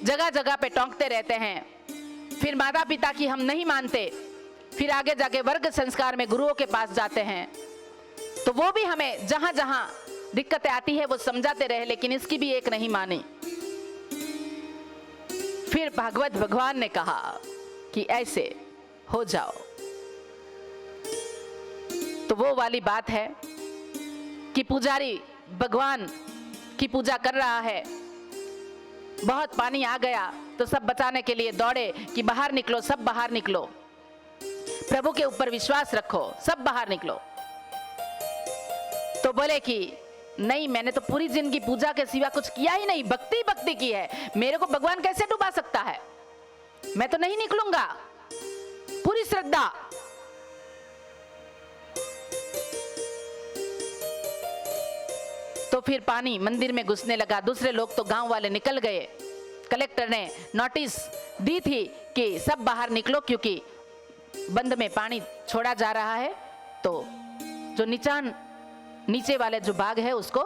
जगह जगह पे टोंकते रहते हैं। फिर माता पिता की हम नहीं मानते, फिर आगे जाके वर्ग संस्कार में गुरुओं के पास जाते हैं, तो वो भी हमें जहां जहां दिक्कतें आती है वो समझाते रहे, लेकिन इसकी भी एक नहीं मानी। फिर भागवत भगवान ने कहा कि ऐसे हो जाओ। तो वो वाली बात है कि पुजारी भगवान की पूजा कर रहा है, बहुत पानी आ गया तो सब बचाने के लिए दौड़े कि बाहर निकलो, सब बाहर निकलो, प्रभु के ऊपर विश्वास रखो, सब बाहर निकलो। तो बोले कि नहीं, मैंने तो पूरी जिंदगी पूजा के सिवा कुछ किया ही नहीं, भक्ति भक्ति की है, मेरे को भगवान कैसे डुबा सकता है? मैं तो नहीं निकलूंगा। पूरी श्रद्धा। तो फिर पानी मंदिर में घुसने लगा। दूसरे लोग तो गांव वाले निकल गए। कलेक्टर ने नोटिस दी थी कि सब बाहर निकलो, क्योंकि बंद में पानी छोड़ा जा रहा है, तो जो नीचे वाले जो बाग है उसको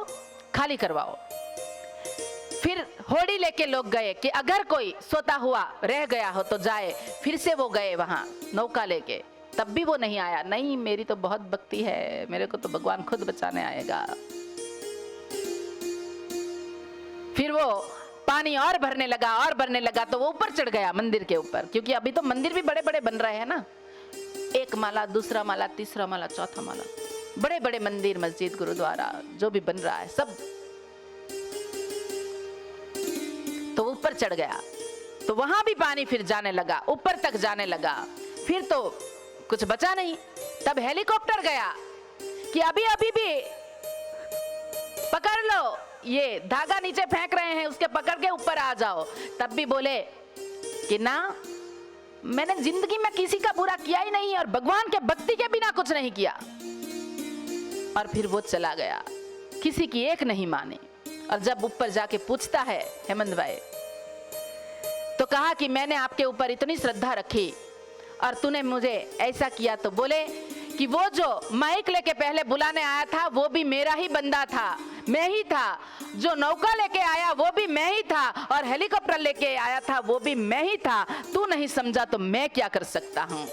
खाली करवाओ। फिर होड़ी लेके लोग गए कि अगर कोई सोता हुआ रह गया हो तो जाए। फिर से वो गए वहां नौका लेके, तब भी वो नहीं आया। नहीं, मेरी तो बहुत भक्ति है, मेरे को तो भगवान खुद बचाने आएगा। फिर वो पानी और भरने लगा तो वो ऊपर चढ़ गया मंदिर के ऊपर, क्योंकि अभी तो मंदिर भी बड़े बड़े बन रहे हैं ना। एक माला, दूसरा माला, तीसरा माला, चौथा माला, बड़े बड़े मंदिर, मस्जिद, गुरुद्वारा जो भी बन रहा है सब। तो ऊपर चढ़ गया तो वहां भी पानी फिर जाने लगा, ऊपर तक जाने लगा। फिर तो कुछ बचा नहीं। तब हेलीकॉप्टर गया कि अभी अभी भी पकड़ लो, ये धागा नीचे फेंक रहे हैं, उसके पकड़ के ऊपर आ जाओ। तब भी बोले कि ना, मैंने जिंदगी में किसी का बुरा किया ही नहीं और भगवान के भक्ति के बिना कुछ नहीं किया। और फिर वो चला गया, किसी की एक नहीं मानी। और जब ऊपर जाके पूछता है हेमंत भाई, तो कहा कि मैंने आपके ऊपर इतनी श्रद्धा रखी और तूने मुझे ऐसा किया। तो बोले कि वो जो माइक लेके पहले बुलाने आया था वो भी मेरा ही बंदा था, मैं ही था। जो नौका लेके आया वो भी मैं ही था, और हेलीकॉप्टर लेके आया था वो भी मैं ही था। तू नहीं समझा तो मैं क्या कर सकता हूं?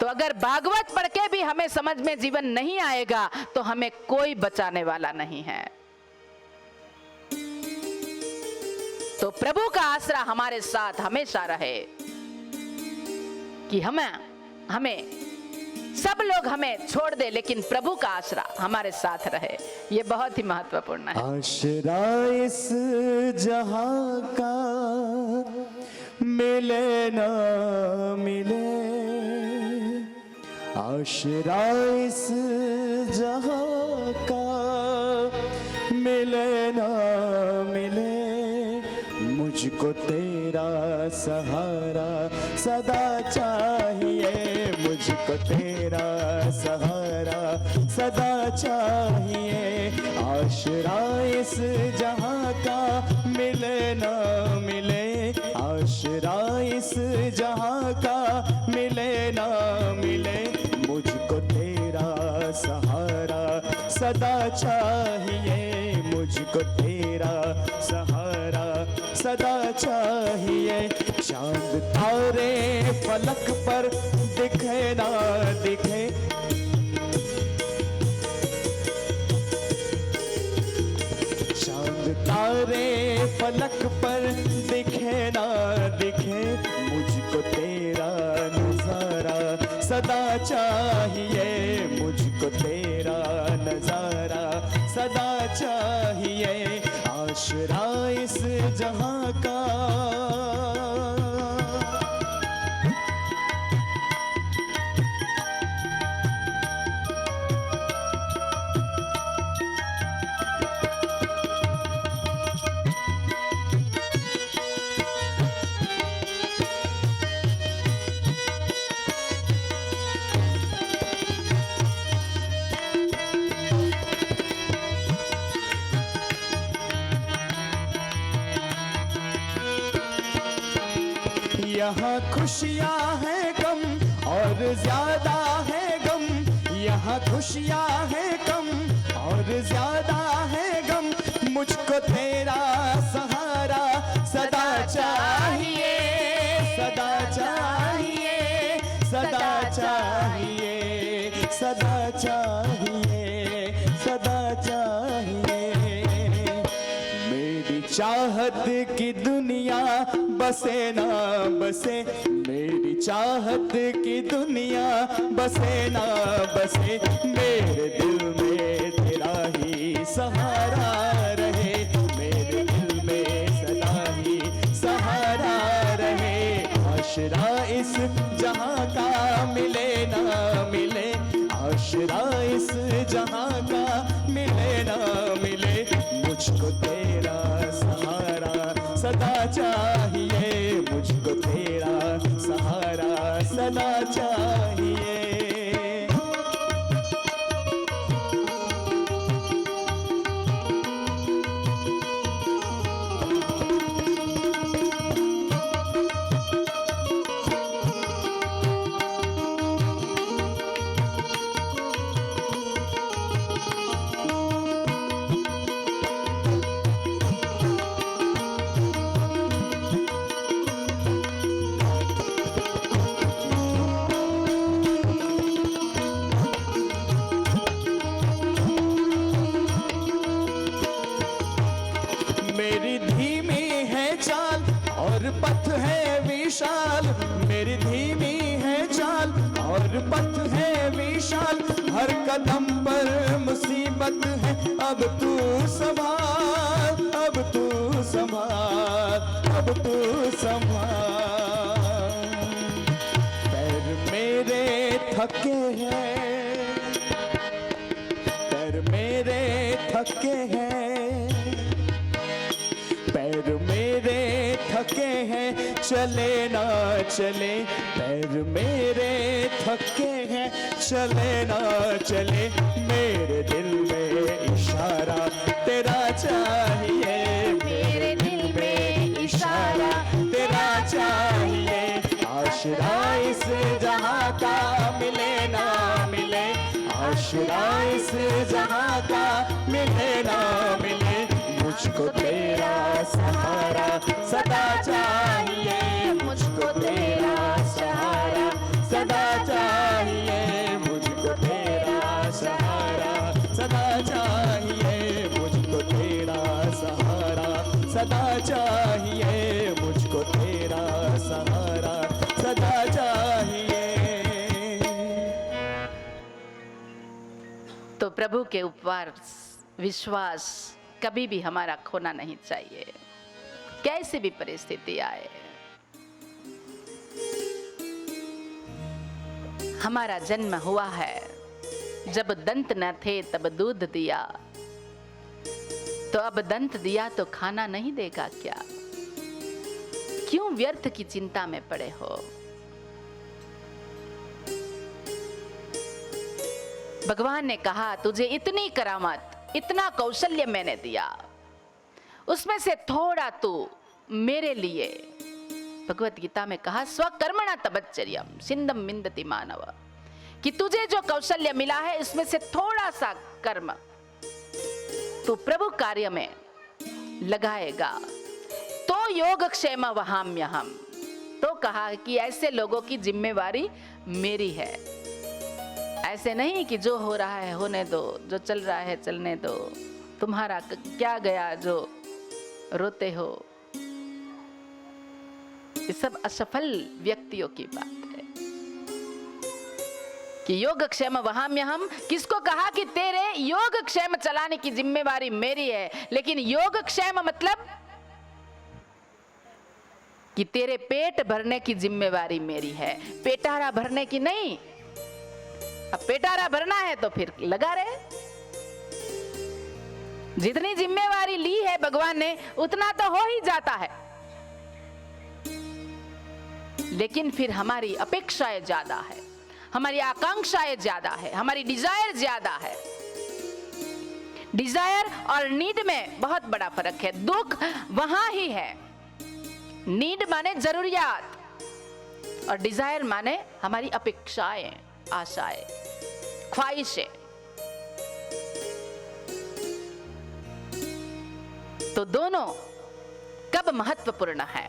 तो अगर भागवत पढ़ के भी हमें समझ में जीवन नहीं आएगा तो हमें कोई बचाने वाला नहीं है। तो प्रभु का आसरा हमारे साथ हमेशा रहे कि हमें सब लोग हमें छोड़ दे, लेकिन प्रभु का आसरा हमारे साथ रहे। ये बहुत ही महत्वपूर्ण है। आसरा इस जहां का मिले ना मिले, आसरा इस जहां का मिले ना मिले, मुझको तेरा सहारा सदा चाहिए, मुझको तेरा सहारा सदा चाहिए। आसरा इस जहां का मिले ना मिले, आसरा इस जहां का मिले ना मिले, मुझको तेरा सहारा सदा चाहिए, मुझको तेरा सहारा सदा चाहिए। चांद तारे फलक पर दिखे ना दिखे, चांद तारे फलक पर दिखे ना दिखे, मुझको तेरा नजारा सदा चाहिए, मुझको तेरा नजारा सदा चाहिए। आसरा इस जहां का यहाँ खुशियाँ हैं कम और ज्यादा है गम, यहाँ खुशियाँ हैं कम और ज्यादा है गम, मुझको तेरा सहारा सदा चाहिए, सदा चाहिए, सदा चाहिए, सदा चाहिए, सदा चाहिए। मेरी चाहत की दुनिया बसे ना बसे, मेरी चाहत की दुनिया बसे ना बसे, मेरे दिल में तेरा ही सहारा रहे, मेरे दिल में सदा ही सहारा रहे। आसरा इस जहां का मिले ना मिले, आसरा इस जहां का मिले मुझको तेरा सहारा सदा चाहिए, मुझको तेरा सहारा सदा चाहिए। मेरी धीमी है चाल और पथ है विशाल, मेरी धीमी है चाल और पथ है विशाल, हर कदम पर मुसीबत है, अब तू संभाल, अब तू संभाल, अब तू संभाल। पैर मेरे थके हैं, पैर मेरे थके हैं, पैर मेरे थके हैं, चले ना चले, पैर मेरे थके हैं, चले ना चले, मेरे दिल में इशारा तेरा चाहिए, मेरे दिल में इशारा तेरा चाहिए, आशरा इस जहां का मिले ना मिले, आशरा इस जहां का मिले ना मिले, मुझको तेरा सहारा सदा चाहिए, मुझको तेरा सहारा सदा चाहिए, मुझको तेरा सहारा सदा चाहिए, मुझको तेरा सहारा सदा चाहिए, मुझको तेरा सहारा सदा चाहिए। तो प्रभु के ऊपर विश्वास कभी भी हमारा खोना नहीं चाहिए, कैसी भी परिस्थिति आए। हमारा जन्म हुआ है, जब दंत न थे तब दूध दिया, तो अब दंत दिया तो खाना नहीं देगा क्या? क्यों व्यर्थ की चिंता में पड़े हो? भगवान ने कहा तुझे इतनी करामत, इतना कौशल्य मैंने दिया, उसमें से थोड़ा तू मेरे लिए, भगवत गीता में कहा स्वकर्मणा तपश्चर्यम सिंधम विंदति मानव, कि तुझे जो कौशल्य मिला है इसमें से थोड़ा सा कर्म तू प्रभु कार्य में लगाएगा तो योगक्षेम वहाम्यहम। तो कहा कि ऐसे लोगों की जिम्मेवारी मेरी है, ऐसे नहीं कि जो हो रहा है होने दो, जो चल रहा है चलने दो, तुम्हारा क्या गया जो रोते हो। ये सब असफल व्यक्तियों की बात है कि योगक्षेम वहाम्यहम। किसको कहा कि तेरे योगक्षेम चलाने की जिम्मेवारी मेरी है, लेकिन योगक्षेम मतलब कि तेरे पेट भरने की जिम्मेवारी मेरी है, पेटारा भरने की नहीं। अब पेटारा भरना है तो फिर लगा रहे, जितनी जिम्मेवारी ली है भगवान ने उतना तो हो ही जाता है, लेकिन फिर हमारी अपेक्षाएं ज्यादा है, हमारी आकांक्षाएं ज्यादा है, हमारी डिजायर ज्यादा है। डिजायर और नीड में बहुत बड़ा फर्क है। दुख वहां ही है, नीड माने जरूरियात और डिजायर माने हमारी अपेक्षाएं, आशाएं, ख्वाहिशें। तो दोनों कब महत्वपूर्ण है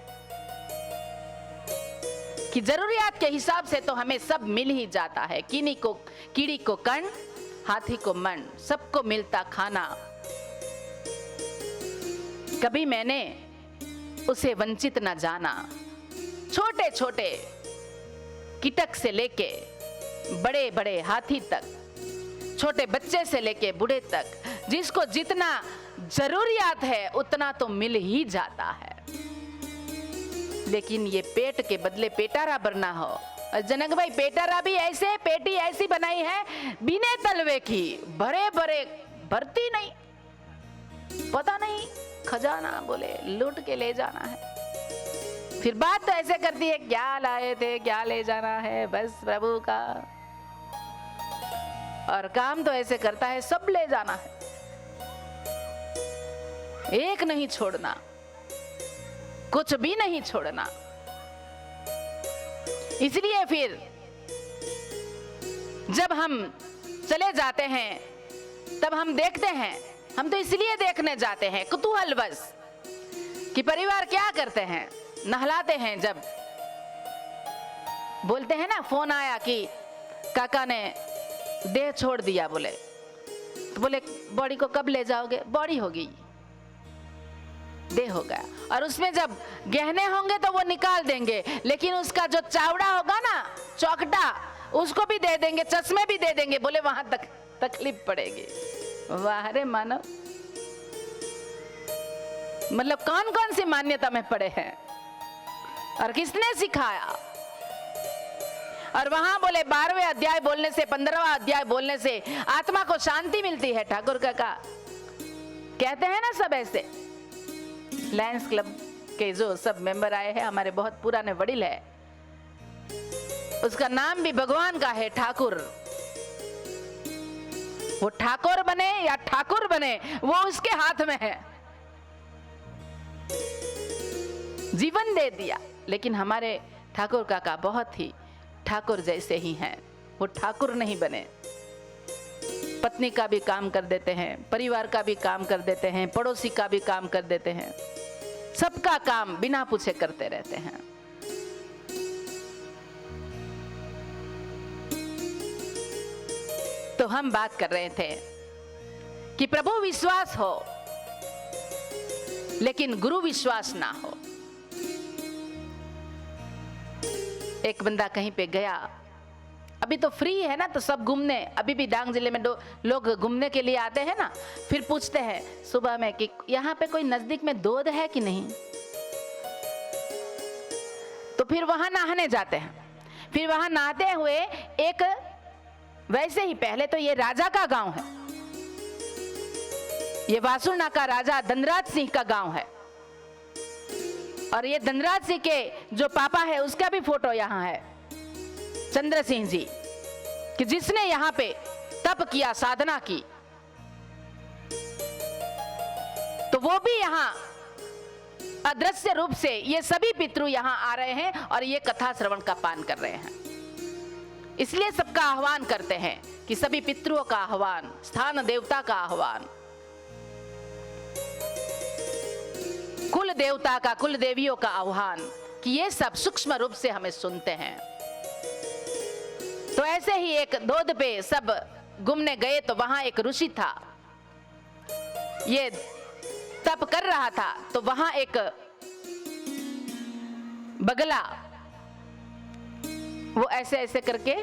कि जरूरियात के हिसाब से तो हमें सब मिल ही जाता है, कीड़ी को कण, हाथी को मन, सबको मिलता खाना। कभी मैंने उसे वंचित न जाना। छोटे छोटे कीटक से लेके बड़े बड़े हाथी तक, छोटे बच्चे से लेके बूढ़े तक, जिसको जितना जरूरियात है उतना तो मिल ही जाता है। लेकिन ये पेट के बदले पेटारा भरना हो, और जनक भाई पेटारा भी ऐसे, पेटी ऐसी बनाई है बिने तलवे की, भरे भरे भरती नहीं। पता नहीं खजाना बोले लूट के ले जाना है। फिर बात तो ऐसे करती है, क्या लाए थे, क्या ले जाना है, बस प्रभु का। और काम तो ऐसे करता है, सब ले जाना है, एक नहीं छोड़ना, कुछ भी नहीं छोड़ना। इसलिए फिर जब हम चले जाते हैं तब हम देखते हैं, हम तो इसलिए देखने जाते हैं कुतूहलवश कि परिवार क्या करते हैं। नहलाते हैं, जब बोलते हैं ना, फोन आया कि काका ने देह छोड़ दिया, बोले तो बोले बॉडी को कब ले जाओगे? बॉडी होगी, देह हो गया। और उसमें जब गहने होंगे तो वो निकाल देंगे, लेकिन उसका जो चावड़ा होगा ना, चौकटा, उसको भी दे देंगे, चश्मे भी दे देंगे, बोले वहां तक तकलीफ पड़ेगी। वाह रे मानव, मतलब कौन कौन सी मान्यता में पड़े हैं और किसने सिखाया। और वहां बोले 12वें अध्याय बोलने से, 15वां अध्याय बोलने से आत्मा को शांति मिलती है। ठाकुर काका कहते हैं ना, सब ऐसे लायंस क्लब के जो सब मेंबर आए हैं, हमारे बहुत पुराने वडील है, उसका नाम भी भगवान का है, ठाकुर। वो ठाकुर बने या ठाकुर बने, वो उसके हाथ में है। जीवन दे दिया, लेकिन हमारे ठाकुर काका बहुत ही ठाकुर जैसे ही हैं। वो ठाकुर नहीं बने, पत्नी का भी काम कर देते हैं, परिवार का भी काम कर देते हैं, पड़ोसी का भी काम कर देते हैं, सबका काम बिना पूछे करते रहते हैं। तो हम बात कर रहे थे कि प्रभु विश्वास हो लेकिन गुरु विश्वास ना हो। एक बंदा कहीं पे गया, अभी तो फ्री है ना, तो सब घूमने, अभी भी डांग जिले में लोग घूमने के लिए आते हैं ना, फिर पूछते हैं सुबह में कि यहाँ पे कोई नजदीक में दूध है कि नहीं, तो फिर वहां नहाने जाते हैं। फिर वहां नहाते हुए एक, वैसे ही पहले तो ये राजा का गांव है, ये वासुना का राजा धनराज सिंह का गांव है, और ये धनराज सिंह के जो पापा है उसका भी फोटो यहाँ है, चंद्र सिंह जी, कि जिसने यहाँ पे तप किया, साधना की। तो वो भी यहाँ अदृश्य रूप से ये सभी पितृ यहाँ आ रहे हैं और ये कथा श्रवण का पान कर रहे हैं। इसलिए सबका आह्वान करते हैं कि सभी पितृओं का आह्वान, स्थान देवता का आह्वान, कुल देवता का, कुल देवियों का आह्वान, कि ये सब सूक्ष्म रूप से हमें सुनते हैं। तो ऐसे ही एक धोध पे सब घूमने गए, तो वहां एक ऋषि था, ये तप कर रहा था। तो वहां एक बगला, वो ऐसे ऐसे करके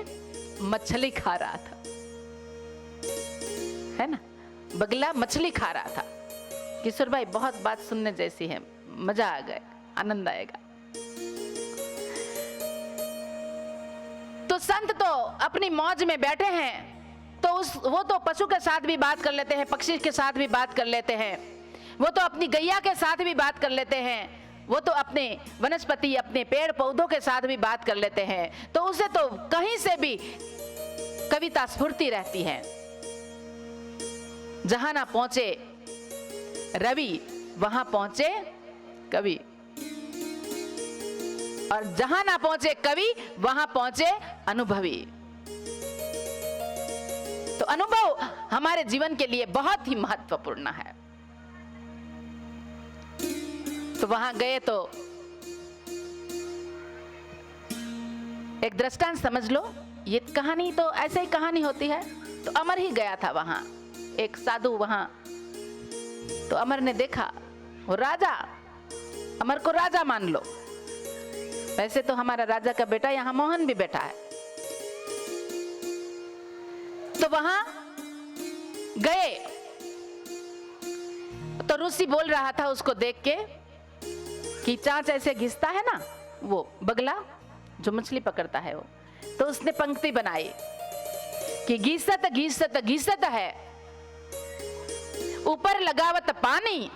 मछली खा रहा था, है ना, बगला मछली खा रहा था। किशोर भाई बहुत बात सुनने जैसी है, मजा आ गया, आनंद आएगा। तो संत तो अपनी मौज में बैठे हैं, तो वो तो पशु के साथ भी बात कर लेते हैं, पक्षी के साथ भी बात कर लेते हैं, वो तो अपनी गैया के साथ भी बात कर लेते हैं, वो तो अपने वनस्पति, अपने पेड़ पौधों के साथ भी बात कर लेते हैं। तो उसे तो कहीं से भी कविता स्फूर्ति रहती है। जहां ना पहुंचे रवि, वहां पहुंचे कवि, और जहां ना पहुंचे कवि, वहां पहुंचे अनुभवी। तो अनुभव हमारे जीवन के लिए बहुत ही महत्वपूर्ण है। तो वहां गए तो एक दृष्टांत समझ लो, ये कहानी तो ऐसे ही कहानी होती है। तो अमर ही गया था वहां, एक साधु वहां। तो अमर ने देखा, वो राजा, अमर को राजा मान लो, वैसे तो हमारा राजा का बेटा यहाँ मोहन भी बैठा है। तो वहां गए तो ऋषि बोल रहा था उसको देख के कि चांच ऐसे घिसता है ना, वो बगला जो मछली पकड़ता है वो, तो उसने पंक्ति बनाई कि घिसत घिसत घिसत है, ऊपर लगावत पानी,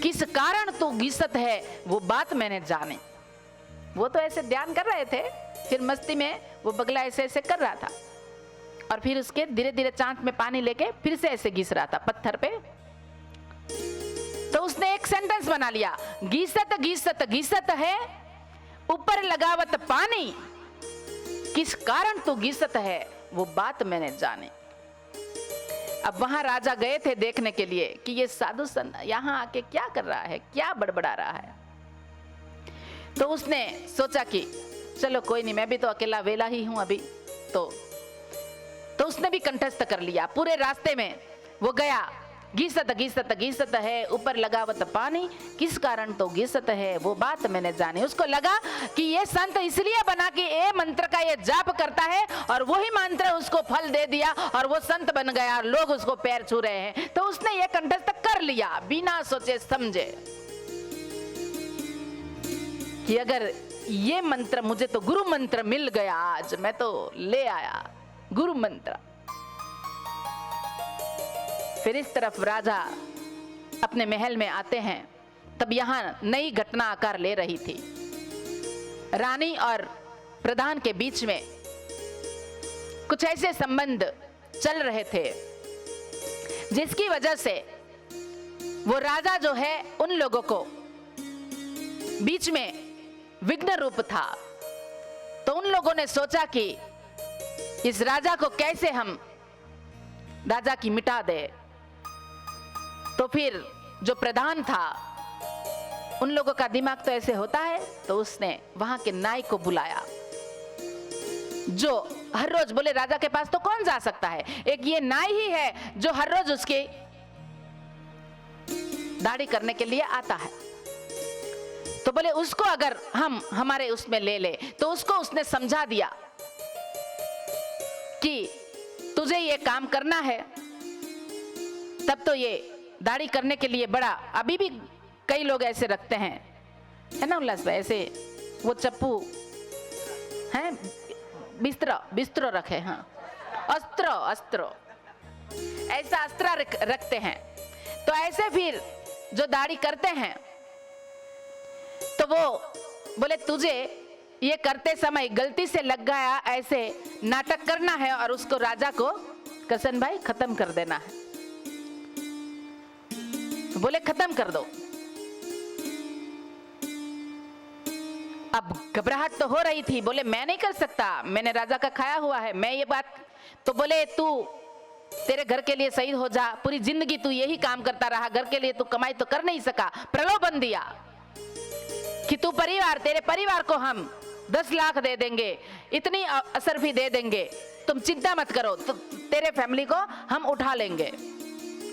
किस कारण तू गीसत है वो बात मैंने जानी। वो तो ऐसे ध्यान कर रहे थे, फिर मस्ती में वो बगला ऐसे ऐसे कर रहा था और फिर उसके धीरे धीरे चांच में पानी लेके फिर से ऐसे घिस रहा था पत्थर पे। तो उसने एक सेंटेंस बना लिया, गीसत गीसत गीसत है ऊपर लगावत पानी, किस कारण तू गीसत है वो बात मैंने जानी। अब वहां राजा गए थे देखने के लिए कि ये साधु संत यहां आके क्या कर रहा है, क्या बड़बड़ा रहा है। तो उसने सोचा कि चलो कोई नहीं, मैं भी तो अकेला वेला ही हूं अभी। तो उसने भी कंठस्थ कर लिया। पूरे रास्ते में वो गया, गीसत गीसत गीसत है ऊपर लगावत पानी, किस कारण तो गीसत है वो बात मैंने जानी। उसको लगा कि ये संत इसलिए बना कि ये मंत्र का ये जाप करता है और वही मंत्र उसको फल दे दिया और वो संत बन गया और लोग उसको पैर छू रहे हैं। तो उसने ये कंठस्थ कर लिया बिना सोचे समझे कि अगर ये मंत्र मुझे तो गुरु मंत्र मिल गया, आज मैं तो ले आया गुरु मंत्र। फिर इस तरफ राजा अपने महल में आते हैं, तब यहां नई घटना आकार ले रही थी। रानी और प्रधान के बीच में कुछ ऐसे संबंध चल रहे थे जिसकी वजह से वो राजा जो है उन लोगों को बीच में विघ्न रूप था। तो उन लोगों ने सोचा कि इस राजा को कैसे हम राजा की मिटा दे। तो फिर जो प्रधान था उन लोगों का दिमाग तो ऐसे होता है, तो उसने वहां के नाई को बुलाया जो हर रोज, बोले राजा के पास तो कौन जा सकता है, एक ये नाई ही है जो हर रोज उसकी दाढ़ी करने के लिए आता है। तो बोले उसको अगर हम हमारे उसमें ले ले, तो उसको उसने समझा दिया कि तुझे ये काम करना है। तब तो ये दाढ़ी करने के लिए बड़ा, अभी भी कई लोग ऐसे रखते हैं, है ना उल्लास भाई, ऐसे वो चप्पू हैं, बिस्तर रखे, हाँ अस्त्र ऐसा अस्त्र रखते हैं। तो ऐसे फिर जो दाढ़ी करते हैं तो वो बोले तुझे ये करते समय गलती से लग गया, ऐसे नाटक करना है और उसको राजा को करसन भाई खत्म कर देना है। बोले खत्म कर दो। अब घबराहट तो हो रही थी, बोले मैं नहीं कर सकता, मैंने राजा का खाया हुआ है, मैं ये बात। तो बोले तू तेरे घर के लिए शहीद हो जा, पूरी जिंदगी तू यही काम करता रहा, घर के लिए तू कमाई तो कर नहीं सका। प्रलोभन दिया कि तू तेरे परिवार को हम 10 लाख दे देंगे, इतनी असरफी दे देंगे, तुम चिंता मत करो, तो तेरे फैमिली को हम उठा लेंगे।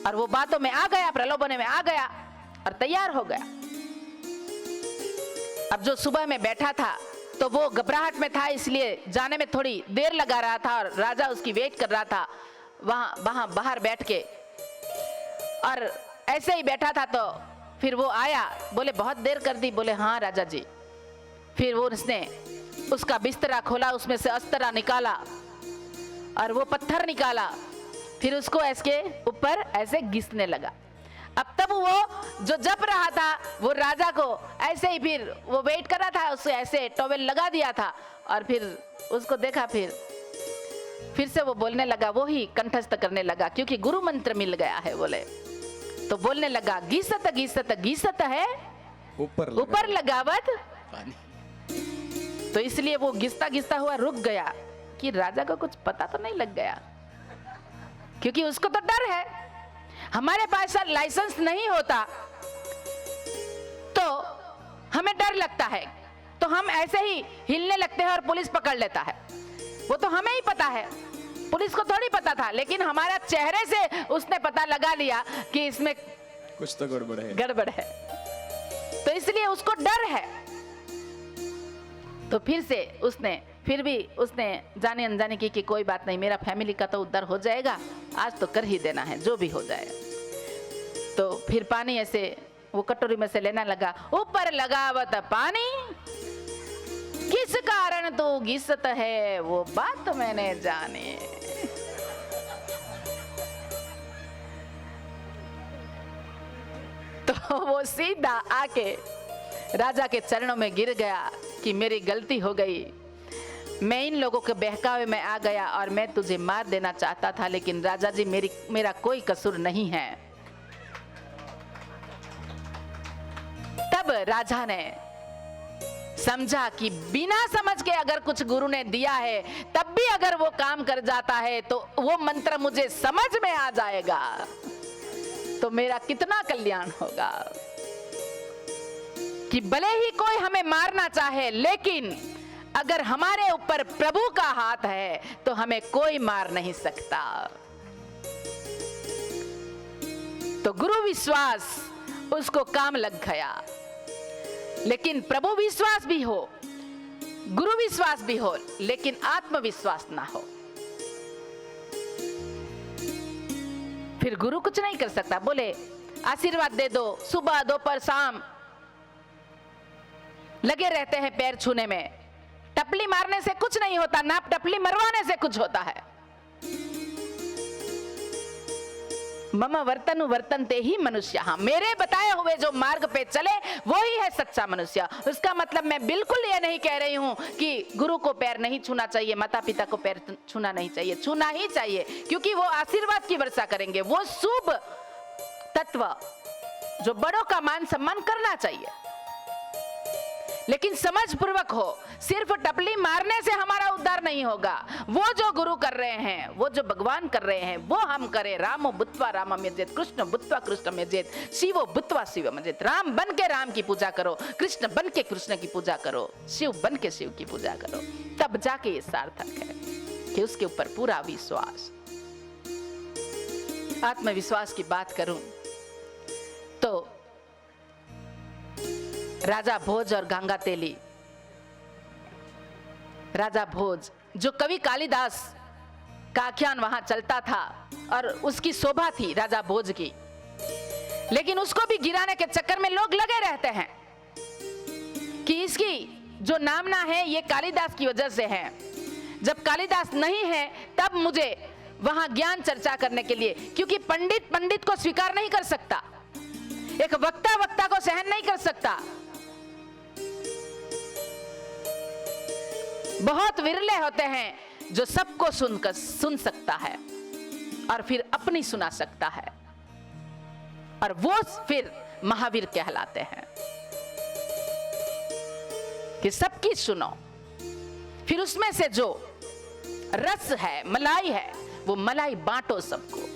और वो बातों में आ गया, प्रलोभन में आ गया और तैयार हो गया। अब जो सुबह में बैठा था तो वो घबराहट में था, इसलिए जाने में थोड़ी देर लगा रहा था और राजा उसकी वेट कर रहा था वहां बाहर बैठ के। और ऐसे ही बैठा था तो फिर वो आया, बोले बहुत देर कर दी, बोले हाँ राजा जी। फिर वो उसने उसका बिस्तरा खोला, उसमें से अस्त्रा निकाला और वो पत्थर निकाला, फिर उसको इसके ऊपर ऐसे घिसने लगा। अब तब वो जो जप रहा था वो राजा को ऐसे ही फिर वो वेट कर रहा था, उसे ऐसे टॉवेल लगा दिया था और फिर उसको देखा, फिर से वो बोलने लगा, वो ही कंठस्थ करने लगा क्योंकि गुरु मंत्र मिल गया है। बोले तो बोलने लगा, गीसत गीसत गीसत है ऊपर लगावत पानी। तो इसलिए वो घिसता घिसता हुआ रुक गया कि राजा को कुछ पता तो नहीं लग गया, क्योंकि उसको तो डर है। हमारे पास लाइसेंस नहीं होता तो हमें डर लगता है, तो हम ऐसे ही हिलने लगते हैं और पुलिस पकड़ लेता है। वो तो हमें ही पता है, पुलिस को थोड़ी पता था, लेकिन हमारा चेहरे से उसने पता लगा लिया कि इसमें कुछ तो गड़बड़ है। तो इसलिए उसको डर है। तो फिर भी उसने जाने अनजाने की कि कोई बात नहीं, मेरा फैमिली का तो उद्धार हो जाएगा, आज तो कर ही देना है, जो भी हो जाए। तो फिर पानी ऐसे वो कटोरी में से लेना लगा, ऊपर लगावत पानी, किस कारण तू घिसत है वो बात मैंने जाने। वो सीधा आके राजा के चरणों में गिर गया कि मेरी गलती हो गई, मैं इन लोगों के बहकावे में आ गया और मैं तुझे मार देना चाहता था, लेकिन राजा जी मेरा कोई कसूर नहीं है। तब राजा ने समझा कि बिना समझ के अगर कुछ गुरु ने दिया है, तब भी अगर वो काम कर जाता है तो वो मंत्र मुझे समझ में आ जाएगा, तो मेरा कितना कल्याण होगा। कि भले ही कोई हमें मारना चाहे, लेकिन अगर हमारे ऊपर प्रभु का हाथ है तो हमें कोई मार नहीं सकता। तो गुरु विश्वास उसको काम लग गया। लेकिन प्रभु विश्वास भी हो, गुरु विश्वास भी हो, लेकिन आत्मविश्वास ना हो, फिर गुरु कुछ नहीं कर सकता। बोले आशीर्वाद दे दो, सुबह दोपहर शाम लगे रहते हैं पैर छूने में। टपली मारने से कुछ नहीं होता, ना टपली मरवाने से कुछ होता है। मम वर्तनु वर्तन्ते ही मनुष्य, मेरे बताए हुए जो मार्ग पे चले वो ही है सच्चा मनुष्य। उसका मतलब मैं बिल्कुल ये नहीं कह रही हूं कि गुरु को पैर नहीं छूना चाहिए, माता पिता को पैर छूना नहीं चाहिए, छूना ही चाहिए, क्योंकि वो आशीर्वाद की वर्षा करेंगे। वो शुभ तत्व जो बड़ों का मान सम्मान करना चाहिए, लेकिन समझ पूर्वक हो। सिर्फ टपली मारने से हमारा उद्धार नहीं होगा। वो जो गुरु कर रहे हैं, वो जो भगवान कर रहे हैं, वो हम करें। रामो बुत्वा रामम यजेत, कृष्ण बुत्वा कृष्णम यजेत, शिवो बुत्वा शिवम यजेत। राम बन के राम की पूजा करो, कृष्ण बन के कृष्ण की पूजा करो, शिव बन के शिव की पूजा करो, तब जाके ये सार्थक है कि उसके ऊपर पूरा विश्वास। आत्मविश्वास की बात करूं तो राजा भोज और गंगा तेली, राजा भोज जो कवि कालिदास का आख्यान वहां चलता था और उसकी शोभा थी राजा भोज की, लेकिन उसको भी गिराने के चक्कर में लोग लगे रहते हैं कि इसकी जो नामना है ये कालिदास की वजह से है। जब कालिदास नहीं है तब मुझे वहां ज्ञान चर्चा करने के लिए, क्योंकि पंडित पंडित को स्वीकार नहीं कर सकता, एक वक्ता वक्ता को सहन नहीं कर सकता। बहुत विरले होते हैं जो सबको सुन सकता है और फिर अपनी सुना सकता है, और वो फिर महावीर कहलाते हैं कि सबकी सुनो, फिर उसमें से जो रस है, मलाई है, वो मलाई बांटो सबको।